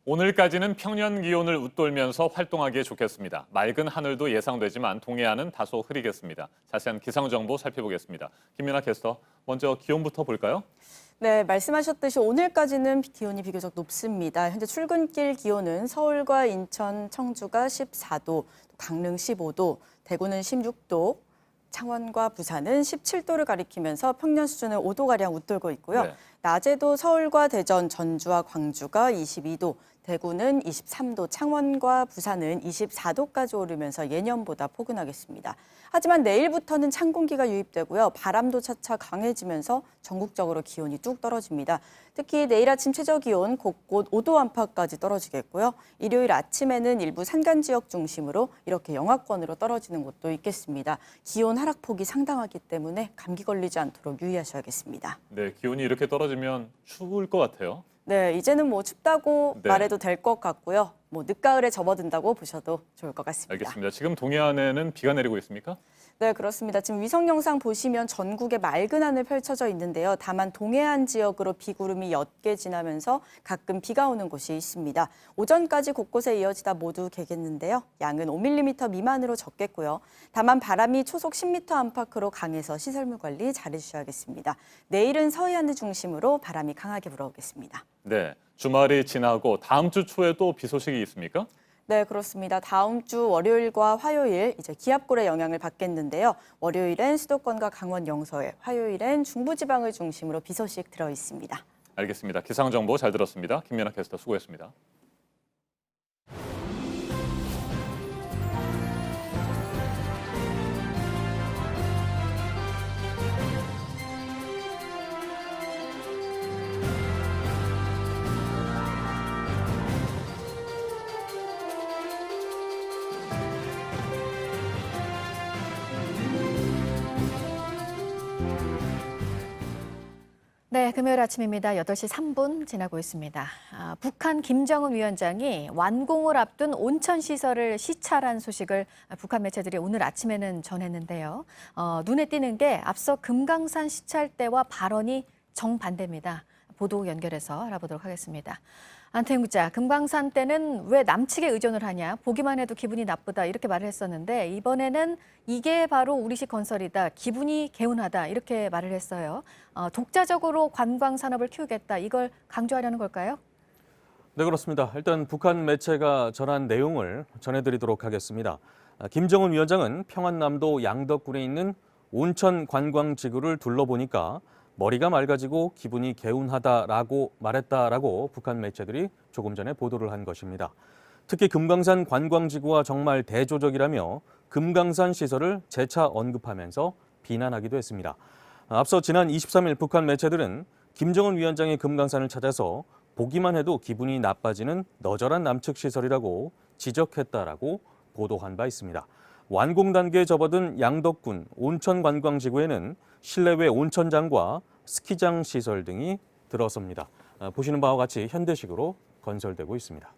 오늘까지는 평년 기온을 웃돌면서 활동하기에 좋겠습니다. 맑은 하늘도 예상되지만 동해안은 다소 흐리겠습니다. 자세한 기상 정보 살펴보겠습니다. 김민아 캐스터, 먼저 기온부터 볼까요? 네, 말씀하셨듯이 오늘까지는 기온이 비교적 높습니다. 현재 출근길 기온은 서울과 인천, 청주가 14도, 강릉 15도, 대구는 16도, 창원과 부산은 17도를 가리키면서 평년 수준을 5도가량 웃돌고 있고요. 네. 낮에도 서울과 대전, 전주와 광주가 22도, 대구는 23도, 창원과 부산은 24도까지 오르면서 예년보다 포근하겠습니다. 하지만 내일부터는 찬 공기가 유입되고요. 바람도 차차 강해지면서 전국적으로 기온이 뚝 떨어집니다. 특히 내일 아침 최저 기온 곳곳 5도 안팎까지 떨어지겠고요. 일요일 아침에는 일부 산간 지역 중심으로 이렇게 영하권으로 떨어지는 곳도 있겠습니다. 기온 하락폭이 상당하기 때문에 감기 걸리지 않도록 유의하셔야겠습니다. 네, 기온이 이렇게 떨어지면 추울 것 같아요. 네, 이제는 뭐 춥다고 네. 말해도 될 것 같고요. 뭐 늦가을에 접어든다고 보셔도 좋을 것 같습니다. 알겠습니다. 지금 동해안에는 비가 내리고 있습니까? 네, 그렇습니다. 지금 위성 영상 보시면 전국에 맑은 하늘 펼쳐져 있는데요. 다만 동해안 지역으로 비구름이 옅게 지나면서 가끔 비가 오는 곳이 있습니다. 오전까지 곳곳에 이어지다 모두 개겠는데요. 양은 5mm 미만으로 적겠고요. 다만 바람이 초속 10m 안팎으로 강해서 시설물 관리 잘해주셔야겠습니다. 내일은 서해안을 중심으로 바람이 강하게 불어오겠습니다. 네, 주말이 지나고 다음 주 초에 또 비 소식이 있습니까? 네, 그렇습니다. 다음 주 월요일과 화요일 이제 기압골의 영향을 받겠는데요. 월요일엔 수도권과 강원 영서에, 화요일엔 중부지방을 중심으로 비 소식 들어 있습니다. 알겠습니다. 기상 정보 잘 들었습니다. 김민아 캐스터 수고했습니다. 네, 금요일 아침입니다. 8시 3분 지나고 있습니다. 북한 김정은 위원장이 완공을 앞둔 온천 시설을 시찰한 소식을 북한 매체들이 오늘 아침에는 전했는데요. 눈에 띄는 게 앞서 금강산 시찰 때와 발언이 정반대입니다. 보도 연결해서 알아보도록 하겠습니다. 안태영 기자, 금강산 때는 왜 남측에 의존을 하냐, 보기만 해도 기분이 나쁘다 이렇게 말을 했었는데 이번에는 이게 바로 우리식 건설이다, 기분이 개운하다 이렇게 말을 했어요. 독자적으로 관광 산업을 키우겠다, 이걸 강조하려는 걸까요? 네, 그렇습니다. 일단 북한 매체가 전한 내용을 전해드리도록 하겠습니다. 김정은 위원장은 평안남도 양덕군에 있는 온천 관광지구를 둘러보니까 머리가 맑아지고 기분이 개운하다라고 말했다라고 북한 매체들이 조금 전에 보도를 한 것입니다. 특히 금강산 관광지구와 정말 대조적이라며 금강산 시설을 재차 언급하면서 비난하기도 했습니다. 앞서 지난 23일 북한 매체들은 김정은 위원장이 금강산을 찾아서 보기만 해도 기분이 나빠지는 너절한 남측 시설이라고 지적했다라고 보도한 바 있습니다. 완공 단계에 접어든 양덕군 온천 관광지구에는 실내외 온천장과 스키장 시설 등이 들어섭니다. 보시는 바와 같이 현대식으로 건설되고 있습니다.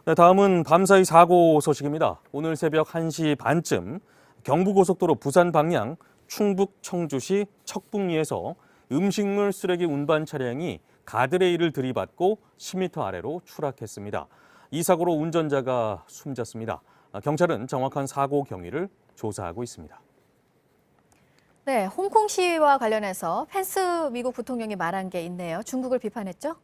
네, 다음은 밤사이 사고 소식입니다. 오늘 새벽 1시 반쯤 경부고속도로 부산 방향 충북 청주시 척북리에서 음식물 쓰레기 운반 차량이 가드레일을 들이받고 10m 아래로 추락했습니다. 이 사고로 운전자가 숨졌습니다. 경찰은 정확한 사고 경위를 조사하고 있습니다. 네, 홍콩 시위와 관련해서 펜스 미국 부통령이 말한 게 있네요. 중국을 비판했죠?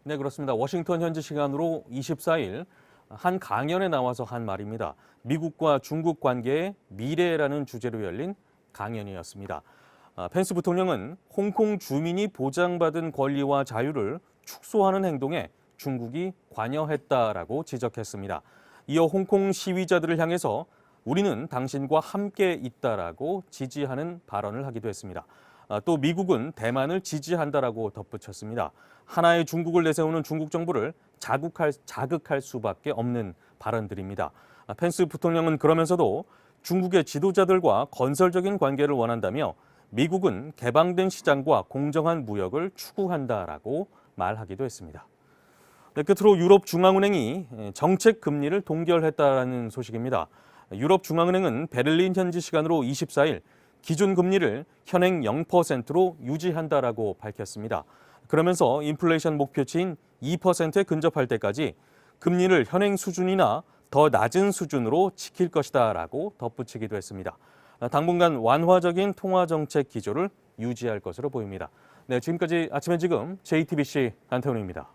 네, 그렇습니다. 워싱턴 현지 시간으로 24일 한 강연에 나와서 한 말입니다. 미국과 중국 관계의 미래라는 주제로 열린 강연이었습니다. 펜스 부통령은 홍콩 주민이 보장받은 권리와 자유를 축소하는 행동에 중국이 관여했다라고 지적했습니다. 이어 홍콩 시위자들을 향해서 우리는 당신과 함께 있다라고 지지하는 발언을 하기도 했습니다. 또 미국은 대만을 지지한다라고 덧붙였습니다. 하나의 중국을 내세우는 중국 정부를 자극할 수밖에 없는 발언들입니다. 펜스 부통령은 그러면서도 중국의 지도자들과 건설적인 관계를 원한다며 미국은 개방된 시장과 공정한 무역을 추구한다라고 말하기도 했습니다. 네, 끝으로 유럽중앙은행이 정책 금리를 동결했다는 소식입니다. 유럽중앙은행은 베를린 현지 시간으로 24일 기준 금리를 현행 0%로 유지한다라고 밝혔습니다. 그러면서 인플레이션 목표치인 2%에 근접할 때까지 금리를 현행 수준이나 더 낮은 수준으로 지킬 것이다라고 덧붙이기도 했습니다. 당분간 완화적인 통화정책 기조를 유지할 것으로 보입니다. 네, 지금까지 아침엔 지금 JTBC 안태훈입니다.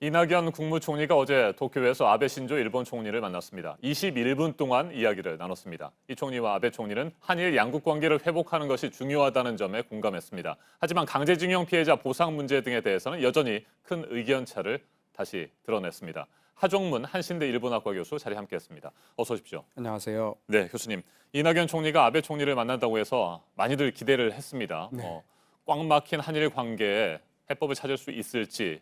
이낙연 국무총리가 어제 도쿄에서 아베 신조 일본 총리를 만났습니다. 21분 동안 이야기를 나눴습니다. 이 총리와 아베 총리는 한일 양국 관계를 회복하는 것이 중요하다는 점에 공감했습니다. 하지만 강제징용 피해자 보상 문제 등에 대해서는 여전히 큰 의견 차를 다시 드러냈습니다. 하종문 한신대 일본학과 교수 자리에 함께했습니다. 어서 오십시오. 안녕하세요. 네, 교수님. 이낙연 총리가 아베 총리를 만난다고 해서 많이들 기대를 했습니다. 네. 꽉 막힌 한일 관계에 해법을 찾을 수 있을지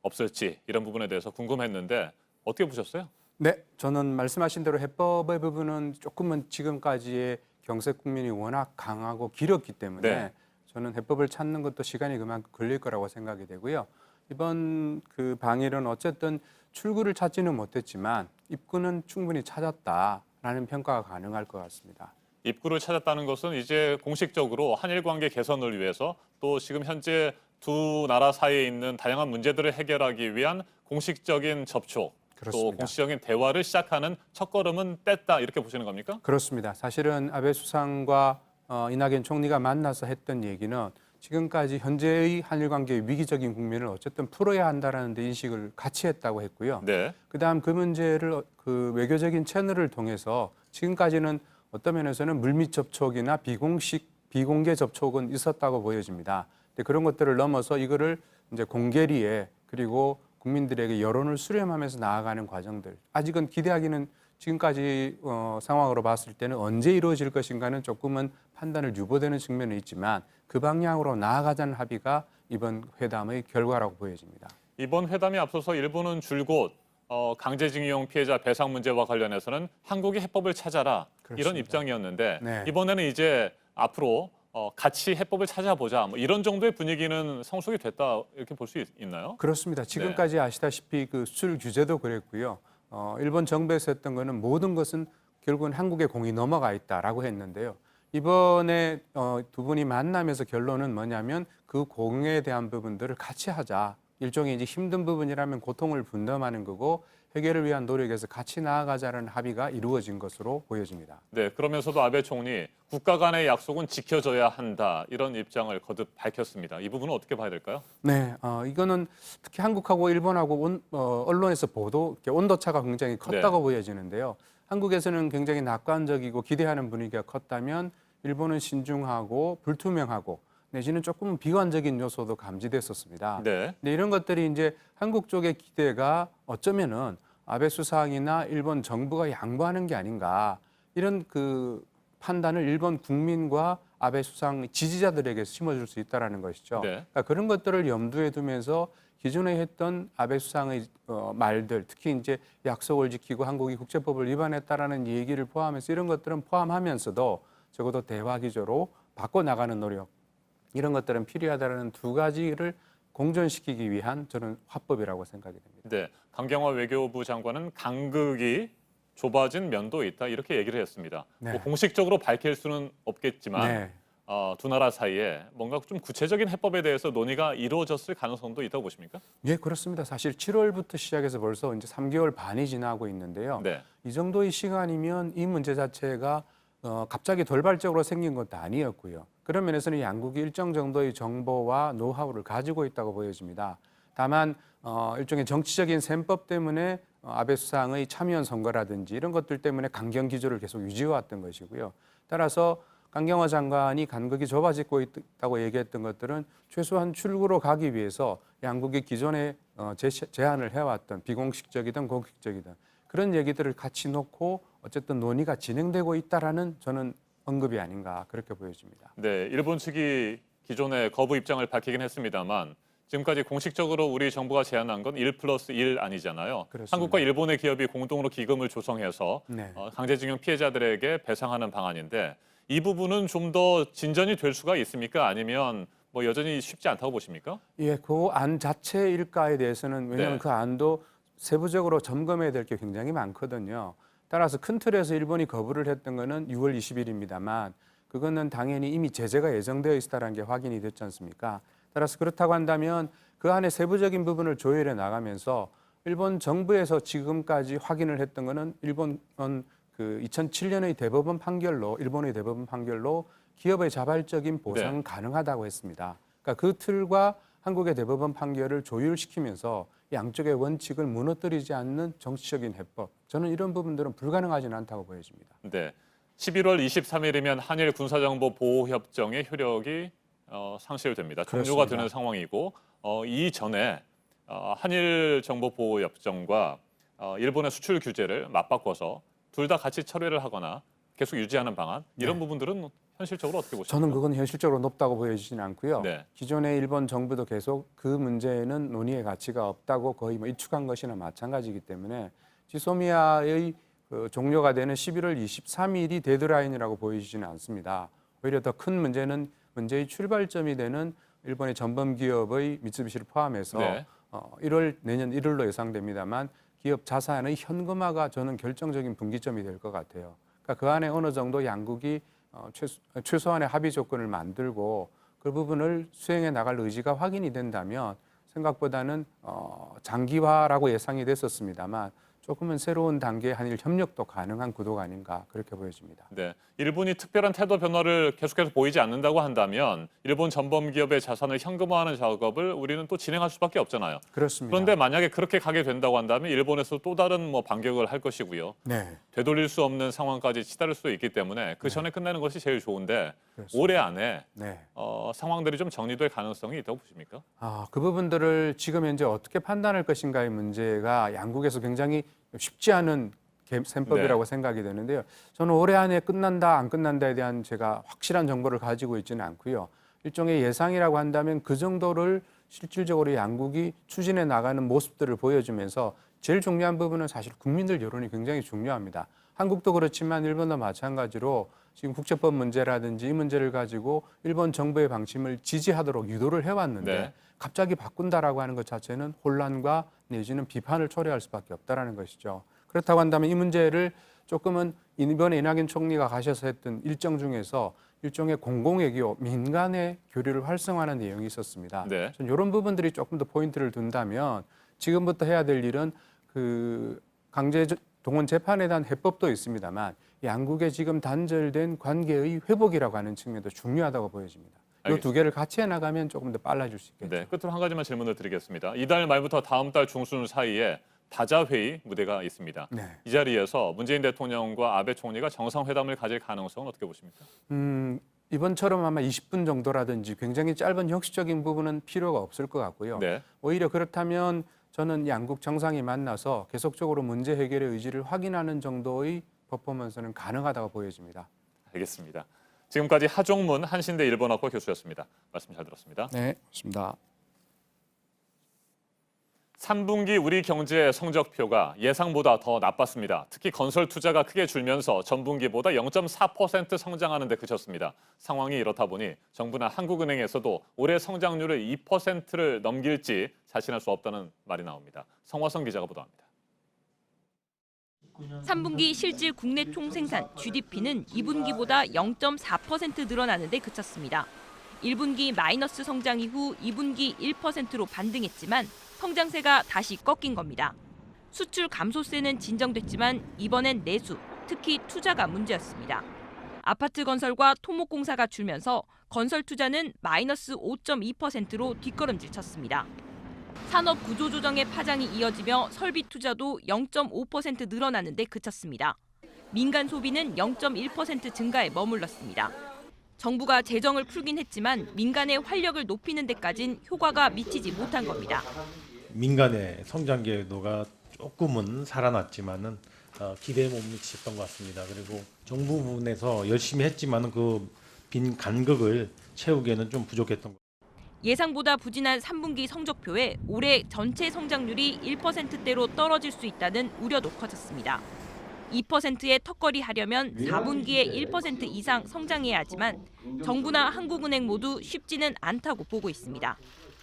없을지 이런 부분에 대해서 궁금했는데 어떻게 보셨어요? 네, 저는 말씀하신 대로 해법의 부분은 조금은 지금까지의 경색 국면이 워낙 강하고 길었기 때문에 네. 저는 해법을 찾는 것도 시간이 그만큼 걸릴 거라고 생각이 되고요. 이번 그 방일은 어쨌든 출구를 찾지는 못했지만 입구는 충분히 찾았다라는 평가가 가능할 것 같습니다. 입구를 찾았다는 것은 이제 공식적으로 한일 관계 개선을 위해서 또 지금 현재 두 나라 사이에 있는 다양한 문제들을 해결하기 위한 공식적인 접촉, 그렇습니다. 또 공식적인 대화를 시작하는 첫걸음은 뗐다 이렇게 보시는 겁니까? 그렇습니다. 사실은 아베 수상과 이낙연 총리가 만나서 했던 얘기는 지금까지 현재의 한일 관계의 위기적인 국면을 어쨌든 풀어야 한다라는 데 인식을 같이 했다고 했고요. 네. 그다음 그 문제를 그 외교적인 채널을 통해서 지금까지는 어떤 면에서는 물밑 접촉이나 비공개 접촉은 있었다고 보여집니다. 근데 그런 것들을 넘어서 이거를 이제 공개리에 그리고 국민들에게 여론을 수렴하면서 나아가는 과정들. 아직은 기대하기는 지금까지 상황으로 봤을 때는 언제 이루어질 것인가는 조금은 판단을 유보되는 측면은 있지만 그 방향으로 나아가자는 합의가 이번 회담의 결과라고 보여집니다. 이번 회담에 앞서서 일본은 줄곧 강제징용 피해자 배상 문제와 관련해서는 한국이 해법을 찾아라 그렇습니다. 이런 입장이었는데 네. 이번에는 이제 앞으로 같이 해법을 찾아보자 뭐 이런 정도의 분위기는 성숙이 됐다 이렇게 볼 수 있나요? 그렇습니다. 지금까지 아시다시피 그 수출 규제도 그랬고요. 일본 정부에서 했던 거는 모든 것은 결국은 한국의 공이 넘어가 있다라고 했는데요. 이번에 두 분이 만나면서 결론은 뭐냐면 그 공에 대한 부분들을 같이 하자. 일종의 이제 힘든 부분이라면 고통을 분담하는 거고 해결을 위한 노력에서 같이 나아가자는 합의가 이루어진 것으로 보여집니다. 네, 그러면서도 아베 총리 국가 간의 약속은 지켜져야 한다 이런 입장을 거듭 밝혔습니다. 이 부분은 어떻게 봐야 될까요? 네, 이거는 특히 한국하고 일본하고 언론에서 보도 온도차가 굉장히 컸다고 보여지는데요. 한국에서는 굉장히 낙관적이고 기대하는 분위기가 컸다면 일본은 신중하고 불투명하고 내지는 조금 비관적인 요소도 감지됐었습니다. 네. 근데 이런 것들이 이제 한국 쪽의 기대가 어쩌면은 아베 수상이나 일본 정부가 양보하는 게 아닌가 이런 그 판단을 일본 국민과 아베 수상 지지자들에게 심어줄 수 있다라는 것이죠. 네. 그러니까 그런 것들을 염두에 두면서 기존에 했던 아베 수상의 말들, 특히 이제 약속을 지키고 한국이 국제법을 위반했다라는 얘기를 포함해서 이런 것들은 포함하면서도 적어도 대화 기조로 바꿔 나가는 노력. 이런 것들은 필요하다는 두 가지를 공존시키기 위한 저는 화법이라고 생각이 됩니다. 네, 강경화 외교부 장관은 간극이 좁아진 면도 있다 이렇게 얘기를 했습니다. 네. 뭐 공식적으로 밝힐 수는 없겠지만 네. 두 나라 사이에 뭔가 좀 구체적인 해법에 대해서 논의가 이루어졌을 가능성도 있다고 보십니까? 예, 그렇습니다. 사실 7월부터 시작해서 벌써 이제 3개월 반이 지나고 있는데요. 네. 이 정도의 시간이면 이 문제 자체가 갑자기 돌발적으로 생긴 것도 아니었고요. 그런 면에서는 양국이 일정 정도의 정보와 노하우를 가지고 있다고 보여집니다. 다만 일종의 정치적인 셈법 때문에 아베 수상의 참여연 선거라든지 이런 것들 때문에 강경 기조를 계속 유지해왔던 것이고요. 따라서 강경화 장관이 간극이 좁아지고 있다고 얘기했던 것들은 최소한 출구로 가기 위해서 양국이 기존에 제안을 해왔던 비공식적이든 공식적이든 그런 얘기들을 같이 놓고 어쨌든 논의가 진행되고 있다라는 저는 언급이 아닌가 그렇게 보여집니다. 네, 일본 측이 기존에 거부 입장을 밝히긴 했습니다만 지금까지 공식적으로 우리 정부가 제안한 건 1+1 아니잖아요. 그렇습니다. 한국과 일본의 기업이 공동으로 기금을 조성해서 네. 강제징용 피해자들에게 배상하는 방안인데 이 부분은 좀 더 진전이 될 수가 있습니까? 아니면 뭐 여전히 쉽지 않다고 보십니까? 예, 그 안 자체일까에 대해서는 왜냐하면 네. 그 안도 세부적으로 점검해야 될 게 굉장히 많거든요. 따라서 큰 틀에서 일본이 거부를 했던 거는 6월 20일입니다만 그거는 당연히 이미 제재가 예정되어 있다는 게 확인이 됐지 않습니까? 따라서 그렇다고 한다면 그 안에 세부적인 부분을 조율해 나가면서 일본 정부에서 지금까지 확인을 했던 거는 일본은 그 2007년의 대법원 판결로 일본의 대법원 판결로 기업의 자발적인 보상은 가능하다고 했습니다. 그러니까 그 틀과 한국의 대법원 판결을 조율시키면서 양쪽의 원칙을 무너뜨리지 않는 정치적인 해법. 저는 이런 부분들은 불가능하지는 않다고 보여집니다. 네, 11월 23일이면 한일 군사정보 보호협정의 효력이 상실됩니다. 종료가 그렇습니다. 되는 상황이고 이전에 한일 정보보호협정과 일본의 수출 규제를 맞바꿔서 둘 다 같이 철회를 하거나 계속 유지하는 방안 이런 네. 부분들은 현실적으로 어떻게 보십니까? 저는 그건 현실적으로 높다고 보여지지는 않고요. 네. 기존의 일본 정부도 계속 그 문제에는 논의의 가치가 없다고 거의 뭐 일축한 것이나 마찬가지이기 때문에 지소미아의 그 종료가 되는 11월 23일이 데드라인이라고 보이지는 않습니다. 오히려 더 큰 문제는 문제의 출발점이 되는 일본의 전범 기업의 미쓰비시를 포함해서 네. 내년 1월로 예상됩니다만 기업 자산의 현금화가 저는 결정적인 분기점이 될 것 같아요. 그러니까 그 안에 어느 정도 양국이 최소한의 합의 조건을 만들고 그 부분을 수행해 나갈 의지가 확인이 된다면 생각보다는 장기화라고 예상이 됐었습니다만 조금은 새로운 단계의 한일 협력도 가능한 구도가 아닌가 그렇게 보여집니다. 네, 일본이 특별한 태도 변화를 계속해서 보이지 않는다고 한다면 일본 전범 기업의 자산을 현금화하는 작업을 우리는 또 진행할 수밖에 없잖아요. 그렇습니다. 그런데 만약에 그렇게 가게 된다고 한다면 일본에서 또 다른 뭐 반격을 할 것이고요. 네. 되돌릴 수 없는 상황까지 치달을 수도 있기 때문에 그 전에 끝내는 것이 제일 좋은데 그렇습니다. 올해 안에 네. 상황들이 좀 정리될 가능성이 있다고 보십니까? 그 부분들을 지금 현재 어떻게 판단할 것인가의 문제가 양국에서 굉장히 쉽지 않은 셈법이라고 생각이 되는데요. 저는 올해 안에 끝난다 안 끝난다에 대한 제가 확실한 정보를 가지고 있지는 않고요. 일종의 예상이라고 한다면 그 정도를 실질적으로 양국이 추진해 나가는 모습들을 보여주면서 제일 중요한 부분은 사실 국민들 여론이 굉장히 중요합니다. 한국도 그렇지만 일본도 마찬가지로 지금 국제법 문제라든지 이 문제를 가지고 일본 정부의 방침을 지지하도록 유도를 해왔는데 네. 갑자기 바꾼다라고 하는 것 자체는 혼란과 내지는 비판을 초래할 수밖에 없다라는 것이죠. 그렇다고 한다면 이 문제를 조금은 이번에 이낙연 총리가 가셔서 했던 일정 중에서 일종의 공공외교, 민간의 교류를 활성화하는 내용이 있었습니다. 네. 전 이런 부분들이 조금 더 포인트를 둔다면 지금부터 해야 될 일은 그 강제 동원 재판에 대한 해법도 있습니다만 양국의 지금 단절된 관계의 회복이라고 하는 측면도 중요하다고 보여집니다. 이 두 개를 같이 해나가면 조금 더 빨라질 수 있겠죠. 네, 끝으로 한 가지만 질문을 드리겠습니다. 이달 말부터 다음 달 중순 사이에 다자회의 무대가 있습니다. 네. 이 자리에서 문재인 대통령과 아베 총리가 정상회담을 가질 가능성은 어떻게 보십니까? 이번처럼 아마 20분 정도라든지 굉장히 짧은 형식적인 부분은 필요가 없을 것 같고요. 네. 오히려 그렇다면 저는 양국 정상이 만나서 계속적으로 문제 해결의 의지를 확인하는 정도의 퍼포먼스는 가능하다고 보여집니다. 알겠습니다. 지금까지 하종문 한신대 일본어과 교수였습니다. 말씀 잘 들었습니다. 네, 고맙습니다. 3분기 우리 경제의 성적표가 예상보다 더 나빴습니다. 특히 건설 투자가 크게 줄면서 전분기보다 0.4% 성장하는 데 그쳤습니다. 상황이 이렇다 보니 정부나 한국은행에서도 올해 성장률을 2%를 넘길지 자신할 수 없다는 말이 나옵니다. 성화성 기자가 보도합니다. 3분기 실질 국내 총생산 GDP는 2분기보다 0.4% 늘어나는 데 그쳤습니다. 1분기 마이너스 성장 이후 2분기 1%로 반등했지만 성장세가 다시 꺾인 겁니다. 수출 감소세는 진정됐지만 이번엔 내수, 특히 투자가 문제였습니다. 아파트 건설과 토목공사가 줄면서 건설 투자는 마이너스 5.2%로 뒷걸음질 쳤습니다. 산업 구조 조정의 파장이 이어지며 설비 투자도 0.5% 늘어나는 데 그쳤습니다. 민간 소비는 0.1% 증가에 머물렀습니다. 정부가 재정을 풀긴 했지만 민간의 활력을 높이는 데까진 효과가 미치지 못한 겁니다. 민간의 성장 궤도가 조금은 살아났지만은 기대에 못 미쳤던 것 같습니다. 그리고 정부 부분에서 열심히 했지만은 그 빈 간극을 채우기에는 좀 부족했던 것. 예상보다 부진한 3분기 성적표에 올해 전체 성장률이 1%대로 떨어질 수 있다는 우려도 커졌습니다. 2%의 턱걸이 하려면 4분기에 1% 이상 성장해야 하지만 정부나 한국은행 모두 쉽지는 않다고 보고 있습니다.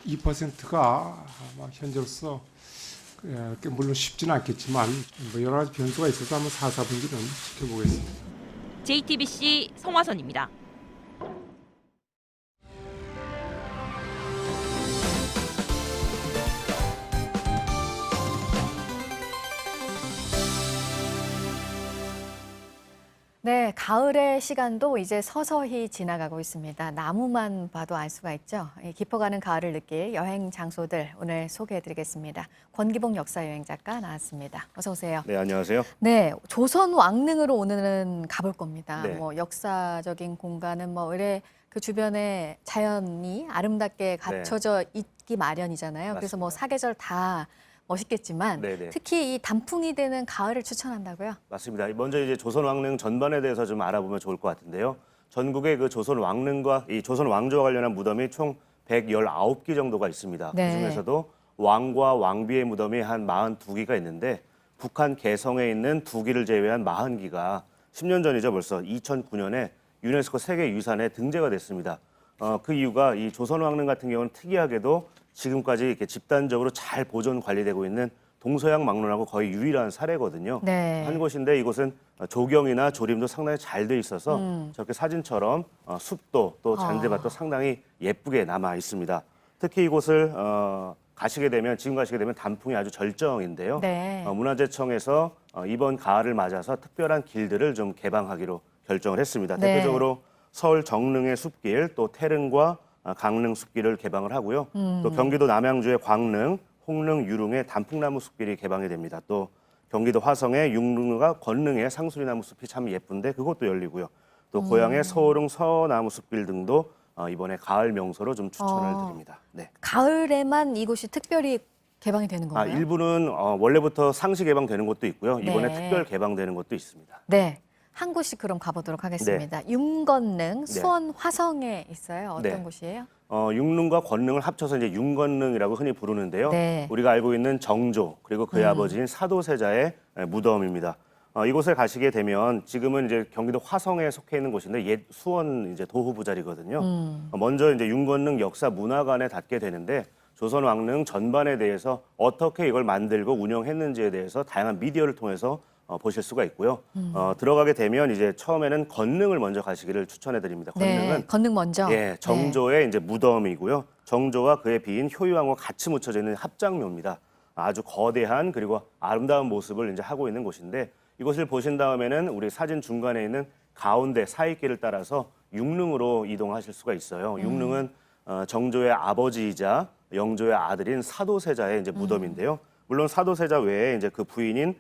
2%가 현재로서 물론 쉽지는 않겠지만 여러 가지 변수가 있어서 한번 4, 4분기는 지켜보겠습니다. JTBC 성화선입니다. 네, 가을의 시간도 이제 서서히 지나가고 있습니다. 나무만 봐도 알 수가 있죠. 깊어가는 가을을 느낄 여행 장소들 오늘 소개해드리겠습니다. 권기봉 역사여행 작가 나왔습니다. 어서 오세요. 네, 안녕하세요. 네, 조선 왕릉으로 오늘은 가볼 겁니다. 네. 뭐 역사적인 공간은 뭐 의뢰 그 주변에 자연이 아름답게 갖춰져 있기 마련이잖아요. 그래서 뭐 사계절 다 멋있겠지만 네네. 특히 이 단풍이 되는 가을을 추천한다고요? 맞습니다. 먼저 이제 조선 왕릉 전반에 대해서 좀 알아보면 좋을 것 같은데요. 전국의 그 조선 왕릉과 이 조선 왕조와 관련한 무덤이 총 119기 정도가 있습니다. 네. 그중에서도 왕과 왕비의 무덤이 한 42기가 있는데 북한 개성에 있는 2기를 제외한 40기가 10년 전이죠. 벌써 2009년에 유네스코 세계유산에 등재가 됐습니다. 그 이유가 이 조선 왕릉 같은 경우는 특이하게도 지금까지 이렇게 집단적으로 잘 보존 관리되고 있는 동서양 막론하고 거의 유일한 사례거든요. 네. 한 곳인데 이곳은 조경이나 조림도 상당히 잘 돼 있어서 저렇게 사진처럼 숲도 또 잔디밭도 상당히 예쁘게 남아 있습니다. 특히 이곳을 가시게 되면 지금 가시게 되면 단풍이 아주 절정인데요. 네. 문화재청에서 이번 가을을 맞아서 특별한 길들을 좀 개방하기로 결정을 했습니다. 네. 대표적으로 서울 정릉의 숲길, 또 태릉과 강릉 숲길을 개방을 하고요. 또 경기도 남양주의 광릉, 홍릉, 유릉의 단풍나무 숲길이 개방이 됩니다. 또 경기도 화성의 육릉과 권릉의 상수리나무 숲이 참 예쁜데 그것도 열리고요. 또 고향의 서호릉 서나무 숲길 등도 이번에 가을 명소로 좀 추천을 드립니다. 네. 가을에만 이곳이 특별히 개방이 되는 건가요? 일부는 원래부터 상시 개방되는 곳도 있고요. 이번에 네. 특별 개방되는 곳도 있습니다. 네. 한 곳씩 그럼 가보도록 하겠습니다. 윤건릉, 수원 화성에 있어요. 어떤 네. 곳이에요? 육릉과 권릉을 합쳐서 이제 윤건릉이라고 흔히 부르는데요. 네. 우리가 알고 있는 정조 그리고 그의 아버지인 사도세자의 무덤입니다. 이곳에 가시게 되면 지금은 이제 경기도 화성에 속해 있는 곳인데 옛 수원 이제 도후부 자리거든요. 먼저 이제 윤건능 역사 문화관에 닿게 되는데 조선 왕릉 전반에 대해서 어떻게 이걸 만들고 운영했는지에 대해서 다양한 미디어를 통해서 보실 수가 있고요. 들어가게 되면 이제 처음에는 건능을 먼저 가시기를 추천해 드립니다. 건능은 네, 건능 먼저. 예, 정조의 이제 무덤이고요. 정조와 그의 비인 효유왕과 같이 묻혀져 있는 합장묘입니다. 아주 거대한 그리고 아름다운 모습을 이제 하고 있는 곳인데 이곳을 보신 다음에는 우리 사진 중간에 있는 가운데 사이길을 따라서 육릉으로 이동하실 수가 있어요. 육릉은 정조의 아버지이자 영조의 아들인 사도세자의 이제 무덤인데요. 물론 사도세자 외에 이제 그 부인인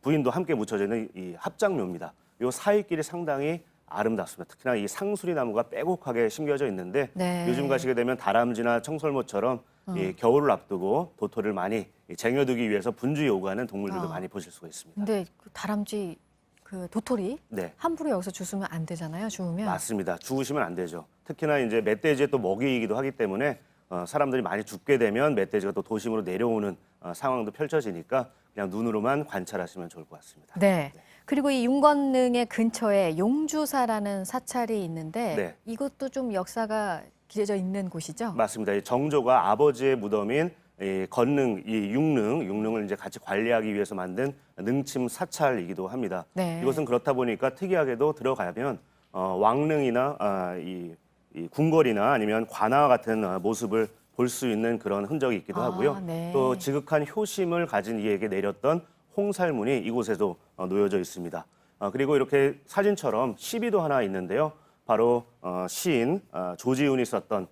부인도 함께 묻혀져 있는 이 합장묘입니다. 이 사이길이 상당히 아름답습니다. 특히나 이 상수리 나무가 빼곡하게 심겨져 있는데 네. 요즘 가시게 되면 다람쥐나 청설모처럼 이 겨울을 앞두고 도토리를 많이 쟁여두기 위해서 분주히 오가는 동물들도 많이 보실 수가 있습니다. 근데 그 다람쥐 그 도토리 네. 함부로 여기서 주우면 안 되잖아요. 주우면. 맞습니다. 죽으시면 안 되죠. 특히나 이제 멧돼지의 또 먹이이기도 하기 때문에 사람들이 많이 죽게 되면 멧돼지가 또 도심으로 내려오는 상황도 펼쳐지니까 그냥 눈으로만 관찰하시면 좋을 것 같습니다. 네. 그리고 이 윤건능의 근처에 용주사라는 사찰이 있는데 네. 이것도 좀 역사가 기재져 있는 곳이죠? 맞습니다. 이 정조가 아버지의 무덤인 이 건능, 이 육릉을 이제 같이 관리하기 위해서 만든 능침 사찰이기도 합니다. 네. 이것은 그렇다 보니까 특이하게도 들어가면 왕릉이나 이 궁궐이나 아니면 관아와 같은 모습을 볼 수 있는 그런 흔적이 있기도 하고요. 네. 또 지극한 효심을 가진 이에게 내렸던 홍살문이 이곳에도 놓여져 있습니다. 그리고 이렇게 사진처럼 시비도 하나 있는데요. 바로 시인 조지훈이 썼던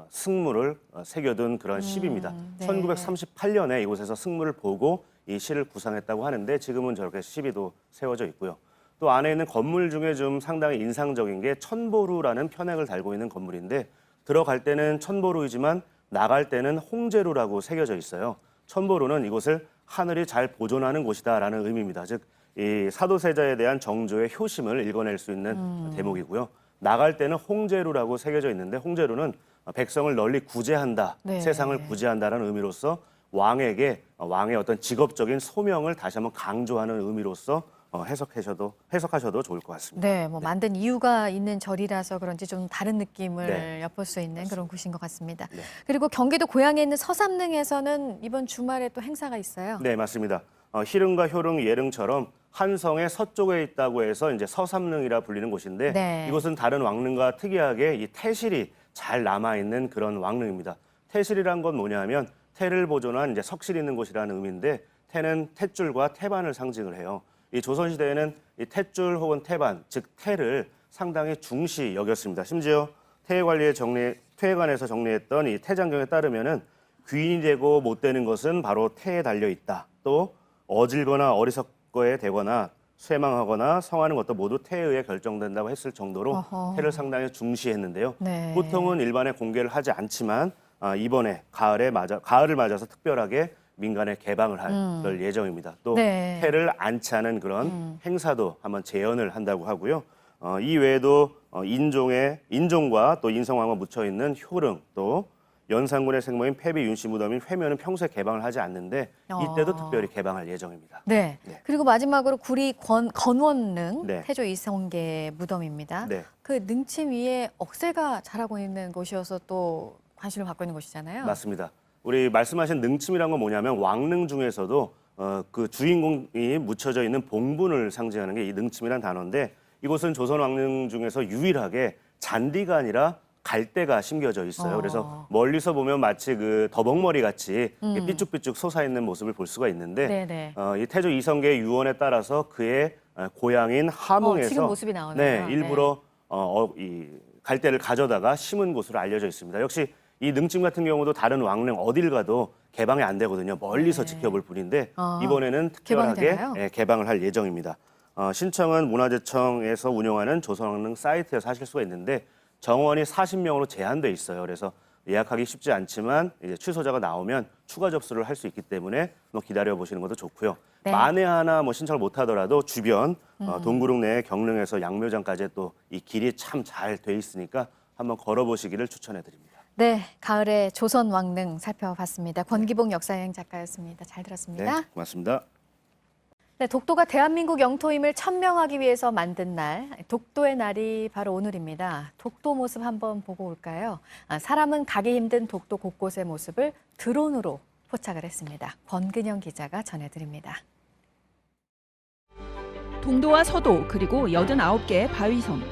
승무를 새겨둔 그런 시비입니다. 네. 1938년에 이곳에서 승무를 보고 이 시를 구상했다고 하는데 지금은 저렇게 시비도 세워져 있고요. 또 안에 있는 건물 중에 좀 상당히 인상적인 게 천보루라는 편액을 달고 있는 건물인데 들어갈 때는 천보루이지만 나갈 때는 홍제루라고 새겨져 있어요. 천보루는 이곳을 하늘이 잘 보존하는 곳이다라는 의미입니다. 즉, 이 사도세자에 대한 정조의 효심을 읽어낼 수 있는 대목이고요. 나갈 때는 홍제루라고 새겨져 있는데 홍제루는 백성을 널리 구제한다, 네. 세상을 구제한다라는 의미로서 왕의 어떤 직업적인 소명을 다시 한번 강조하는 의미로서 해석하셔도 좋을 것 같습니다. 네, 뭐 만든 이유가 있는 절이라서 그런지 좀 다른 느낌을 네. 엿볼 수 있는 그런 곳인 것 같습니다. 네. 그리고 경기도 고양에 있는 서삼릉에서는 이번 주말에 또 행사가 있어요. 네, 맞습니다. 희릉과 효릉, 예릉처럼 한성의 서쪽에 있다고 해서 이제 서삼릉이라 불리는 곳인데 네. 이곳은 다른 왕릉과 특이하게 이 태실이 잘 남아 있는 그런 왕릉입니다. 태실이란 건 뭐냐면 태를 보존한 이제 석실 있는 곳이라는 의미인데 태는 탯줄과 태반을 상징을 해요. 이 조선 시대에는 이 탯줄 혹은 태반, 즉 태를 상당히 중시 여겼습니다. 심지어 퇴해관에서 정리했던 이 태장경에 따르면은 귀인이 되고 못 되는 것은 바로 태에 달려 있다. 또 어질거나 어리석게 되거나 쇠망하거나 성하는 것도 모두 태에 의해 결정된다고 했을 정도로 어허. 태를 상당히 중시했는데요. 네. 보통은 일반에 공개를 하지 않지만 이번에 가을을 맞아서 특별하게 민간에 개방을 할 예정입니다. 또 네. 태를 안치하는 그런 행사도 한번 재현을 한다고 하고요. 이 외에도 인종과 또 인성왕과 묻혀 있는 효릉 또 연산군의 생모인 폐비 윤씨 무덤인 회면은 평소에 개방을 하지 않는데 이때도 특별히 개방할 예정입니다. 네. 네. 그리고 마지막으로 구리 건원릉 네. 태조 이성계 무덤입니다. 네. 그 능침 위에 억새가 자라고 있는 곳이어서 또 관심을 받고 있는 곳이잖아요. 맞습니다. 우리 말씀하신 능침이란 건 뭐냐면 왕릉 중에서도 그 주인공이 묻혀져 있는 봉분을 상징하는 게 이 능침이란 단어인데 이곳은 조선 왕릉 중에서 유일하게 잔디가 아니라 갈대가 심겨져 있어요. 그래서 멀리서 보면 마치 그 더벅머리 같이 삐쭉삐쭉 솟아있는 모습을 볼 수가 있는데 네네. 이 태조 이성계의 유언에 따라서 그의 고향인 함흥에서 지금 모습이 나오네요. 네, 일부러 이 갈대를 가져다가 심은 곳으로 알려져 있습니다. 역시 이 능침 같은 경우도 다른 왕릉 어딜 가도 개방이 안 되거든요. 멀리서 지켜볼 뿐인데 이번에는 특별하게 개방을 할 예정입니다. 신청은 문화재청에서 운영하는 조선왕릉 사이트에서 하실 수가 있는데 정원이 40명으로 제한돼 있어요. 그래서 예약하기 쉽지 않지만 이제 취소자가 나오면 추가 접수를 할 수 있기 때문에 기다려 보시는 것도 좋고요. 네. 만에 하나 신청을 못 하더라도 주변 동구릉 내 경릉에서 양묘장까지 또 이 길이 참 잘 돼 있으니까 한번 걸어보시기를 추천해 드립니다. 네, 가을의 조선 왕릉 살펴봤습니다. 권기봉 역사여행 작가였습니다. 잘 들었습니다. 네, 고맙습니다. 네, 독도가 대한민국 영토임을 천명하기 위해서 만든 날, 독도의 날이 바로 오늘입니다. 독도 모습 한번 보고 올까요? 사람은 가기 힘든 독도 곳곳의 모습을 드론으로 포착을 했습니다. 권근영 기자가 전해드립니다. 동도와 서도 그리고 89개의 바위섬.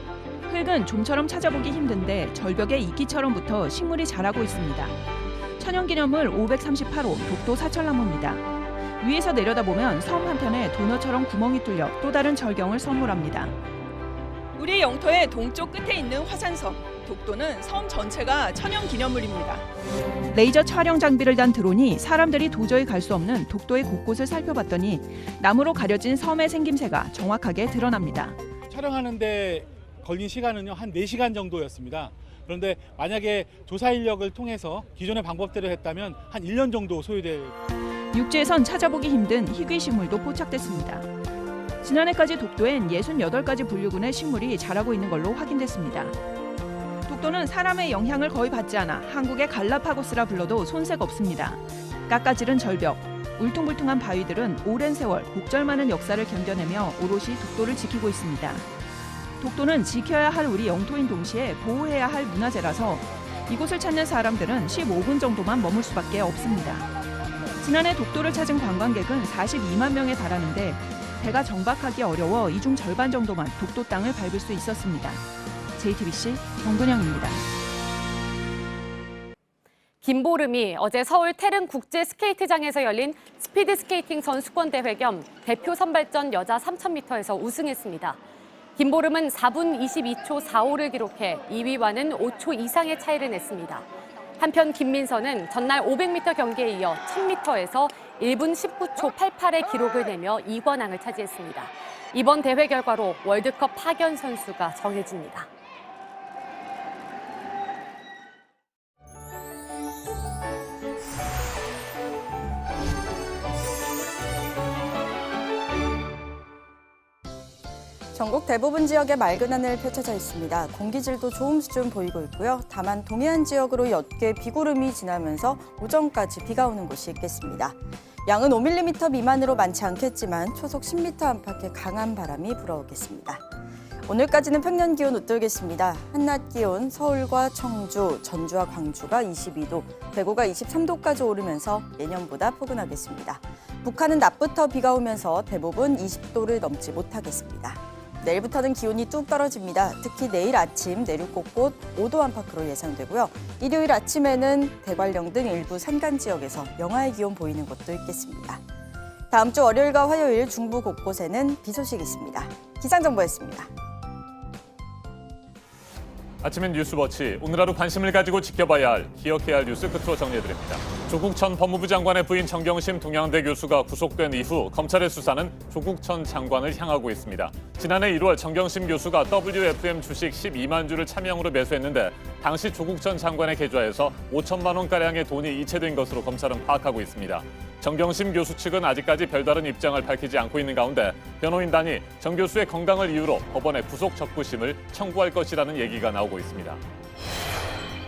흙은 좀처럼 찾아보기 힘든데 절벽에 이끼처럼 붙어 식물이 자라고 있습니다. 천연기념물 538호 독도 사철나무입니다. 위에서 내려다보면 섬 한편에 도너처럼 구멍이 뚫려 또 다른 절경을 선물합니다. 우리 영토의 동쪽 끝에 있는 화산섬. 독도는 섬 전체가 천연기념물입니다. 레이저 촬영 장비를 단 드론이 사람들이 도저히 갈 수 없는 독도의 곳곳을 살펴봤더니 나무로 가려진 섬의 생김새가 정확하게 드러납니다. 촬영하는데 걸린 시간은요 한 4시간 정도였습니다. 그런데 만약에 조사 인력을 통해서 기존의 방법대로 했다면 한 1년 정도 소요될. 육지에선 찾아보기 힘든 희귀 식물도 포착됐습니다. 지난해까지 독도엔 68가지 분류군의 식물이 자라고 있는 걸로 확인됐습니다. 독도는 사람의 영향을 거의 받지 않아 한국의 갈라파고스라 불러도 손색 없습니다. 깎아지른 절벽, 울퉁불퉁한 바위들은 오랜 세월 곡절 많은 역사를 견뎌내며 오롯이 독도를 지키고 있습니다. 독도는 지켜야 할 우리 영토인 동시에 보호해야 할 문화재라서 이곳을 찾는 사람들은 15분 정도만 머물 수밖에 없습니다. 지난해 독도를 찾은 관광객은 42만 명에 달하는데 배가 정박하기 어려워 이 중 절반 정도만 독도 땅을 밟을 수 있었습니다. JTBC 권근영입니다. 김보름이 어제 서울 태릉 국제 스케이트장에서 열린 스피드 스케이팅 선수권 대회 겸 대표 선발전 여자 3000m에서 우승했습니다. 김보름은 4분 22초 45를 기록해 2위와는 5초 이상의 차이를 냈습니다. 한편 김민서는 전날 500m 경기에 이어 1000m에서 1분 19초 88의 기록을 내며 2관왕을 차지했습니다. 이번 대회 결과로 월드컵 파견 선수가 정해집니다. 전국 대부분 지역에 맑은 하늘 펼쳐져 있습니다. 공기질도 좋음 수준 보이고 있고요. 다만 동해안 지역으로 옅게 비구름이 지나면서 오전까지 비가 오는 곳이 있겠습니다. 양은 5mm 미만으로 많지 않겠지만 초속 10m 안팎의 강한 바람이 불어오겠습니다. 오늘까지는 평년 기온 웃돌겠습니다. 한낮 기온 서울과 청주, 전주와 광주가 22도, 대구가 23도까지 오르면서 예년보다 포근하겠습니다. 북한은 낮부터 비가 오면서 대부분 20도를 넘지 못하겠습니다. 내일부터는 기온이 뚝 떨어집니다. 특히 내일 아침 내륙 곳곳 5도 안팎으로 예상되고요. 일요일 아침에는 대관령 등 일부 산간 지역에서 영하의 기온 보이는 곳도 있겠습니다. 다음 주 월요일과 화요일 중부 곳곳에는 비 소식이 있습니다. 기상정보였습니다. 아침엔 뉴스워치. 오늘 하루 관심을 가지고 지켜봐야 할, 기억해야 할 뉴스 끝으로 정리해드립니다. 조국 전 법무부 장관의 부인 정경심 동양대 교수가 구속된 이후 검찰의 수사는 조국 전 장관을 향하고 있습니다. 지난해 1월 정경심 교수가 WFM 주식 12만 주를 차명으로 매수했는데 당시 조국 전 장관의 계좌에서 5천만 원가량의 돈이 이체된 것으로 검찰은 파악하고 있습니다. 정경심 교수 측은 아직까지 별다른 입장을 밝히지 않고 있는 가운데 변호인단이 정 교수의 건강을 이유로 법원에 구속 적부심을 청구할 것이라는 얘기가 나오고 있습니다.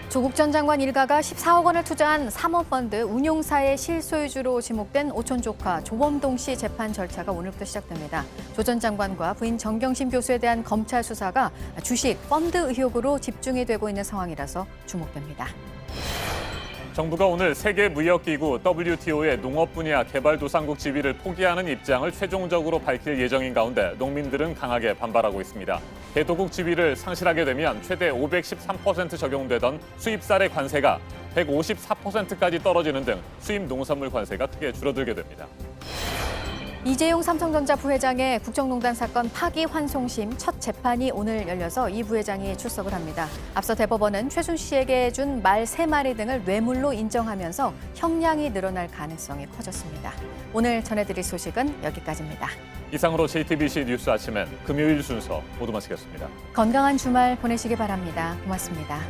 조국 전 장관 일가가 14억 원을 투자한 사모펀드 운용사의 실소유주로 지목된 오촌 조카 조범동 씨 재판 절차가 오늘부터 시작됩니다. 조 전 장관과 부인 정경심 교수에 대한 검찰 수사가 주식, 펀드 의혹으로 집중이 되고 있는 상황이라서 주목됩니다. 정부가 오늘 세계무역기구 WTO의 농업 분야 개발도상국 지위를 포기하는 입장을 최종적으로 밝힐 예정인 가운데 농민들은 강하게 반발하고 있습니다. 개도국 지위를 상실하게 되면 최대 513% 적용되던 수입쌀의 관세가 154%까지 떨어지는 등 수입 농산물 관세가 크게 줄어들게 됩니다. 이재용 삼성전자 부회장의 국정농단 사건 파기환송심 첫 재판이 오늘 열려서 이 부회장이 출석을 합니다. 앞서 대법원은 최순 씨에게 준 말 3마리 등을 뇌물로 인정하면서 형량이 늘어날 가능성이 커졌습니다. 오늘 전해드릴 소식은 여기까지입니다. 이상으로 JTBC 뉴스 아침엔 금요일 순서 모두 마치겠습니다. 건강한 주말 보내시기 바랍니다. 고맙습니다.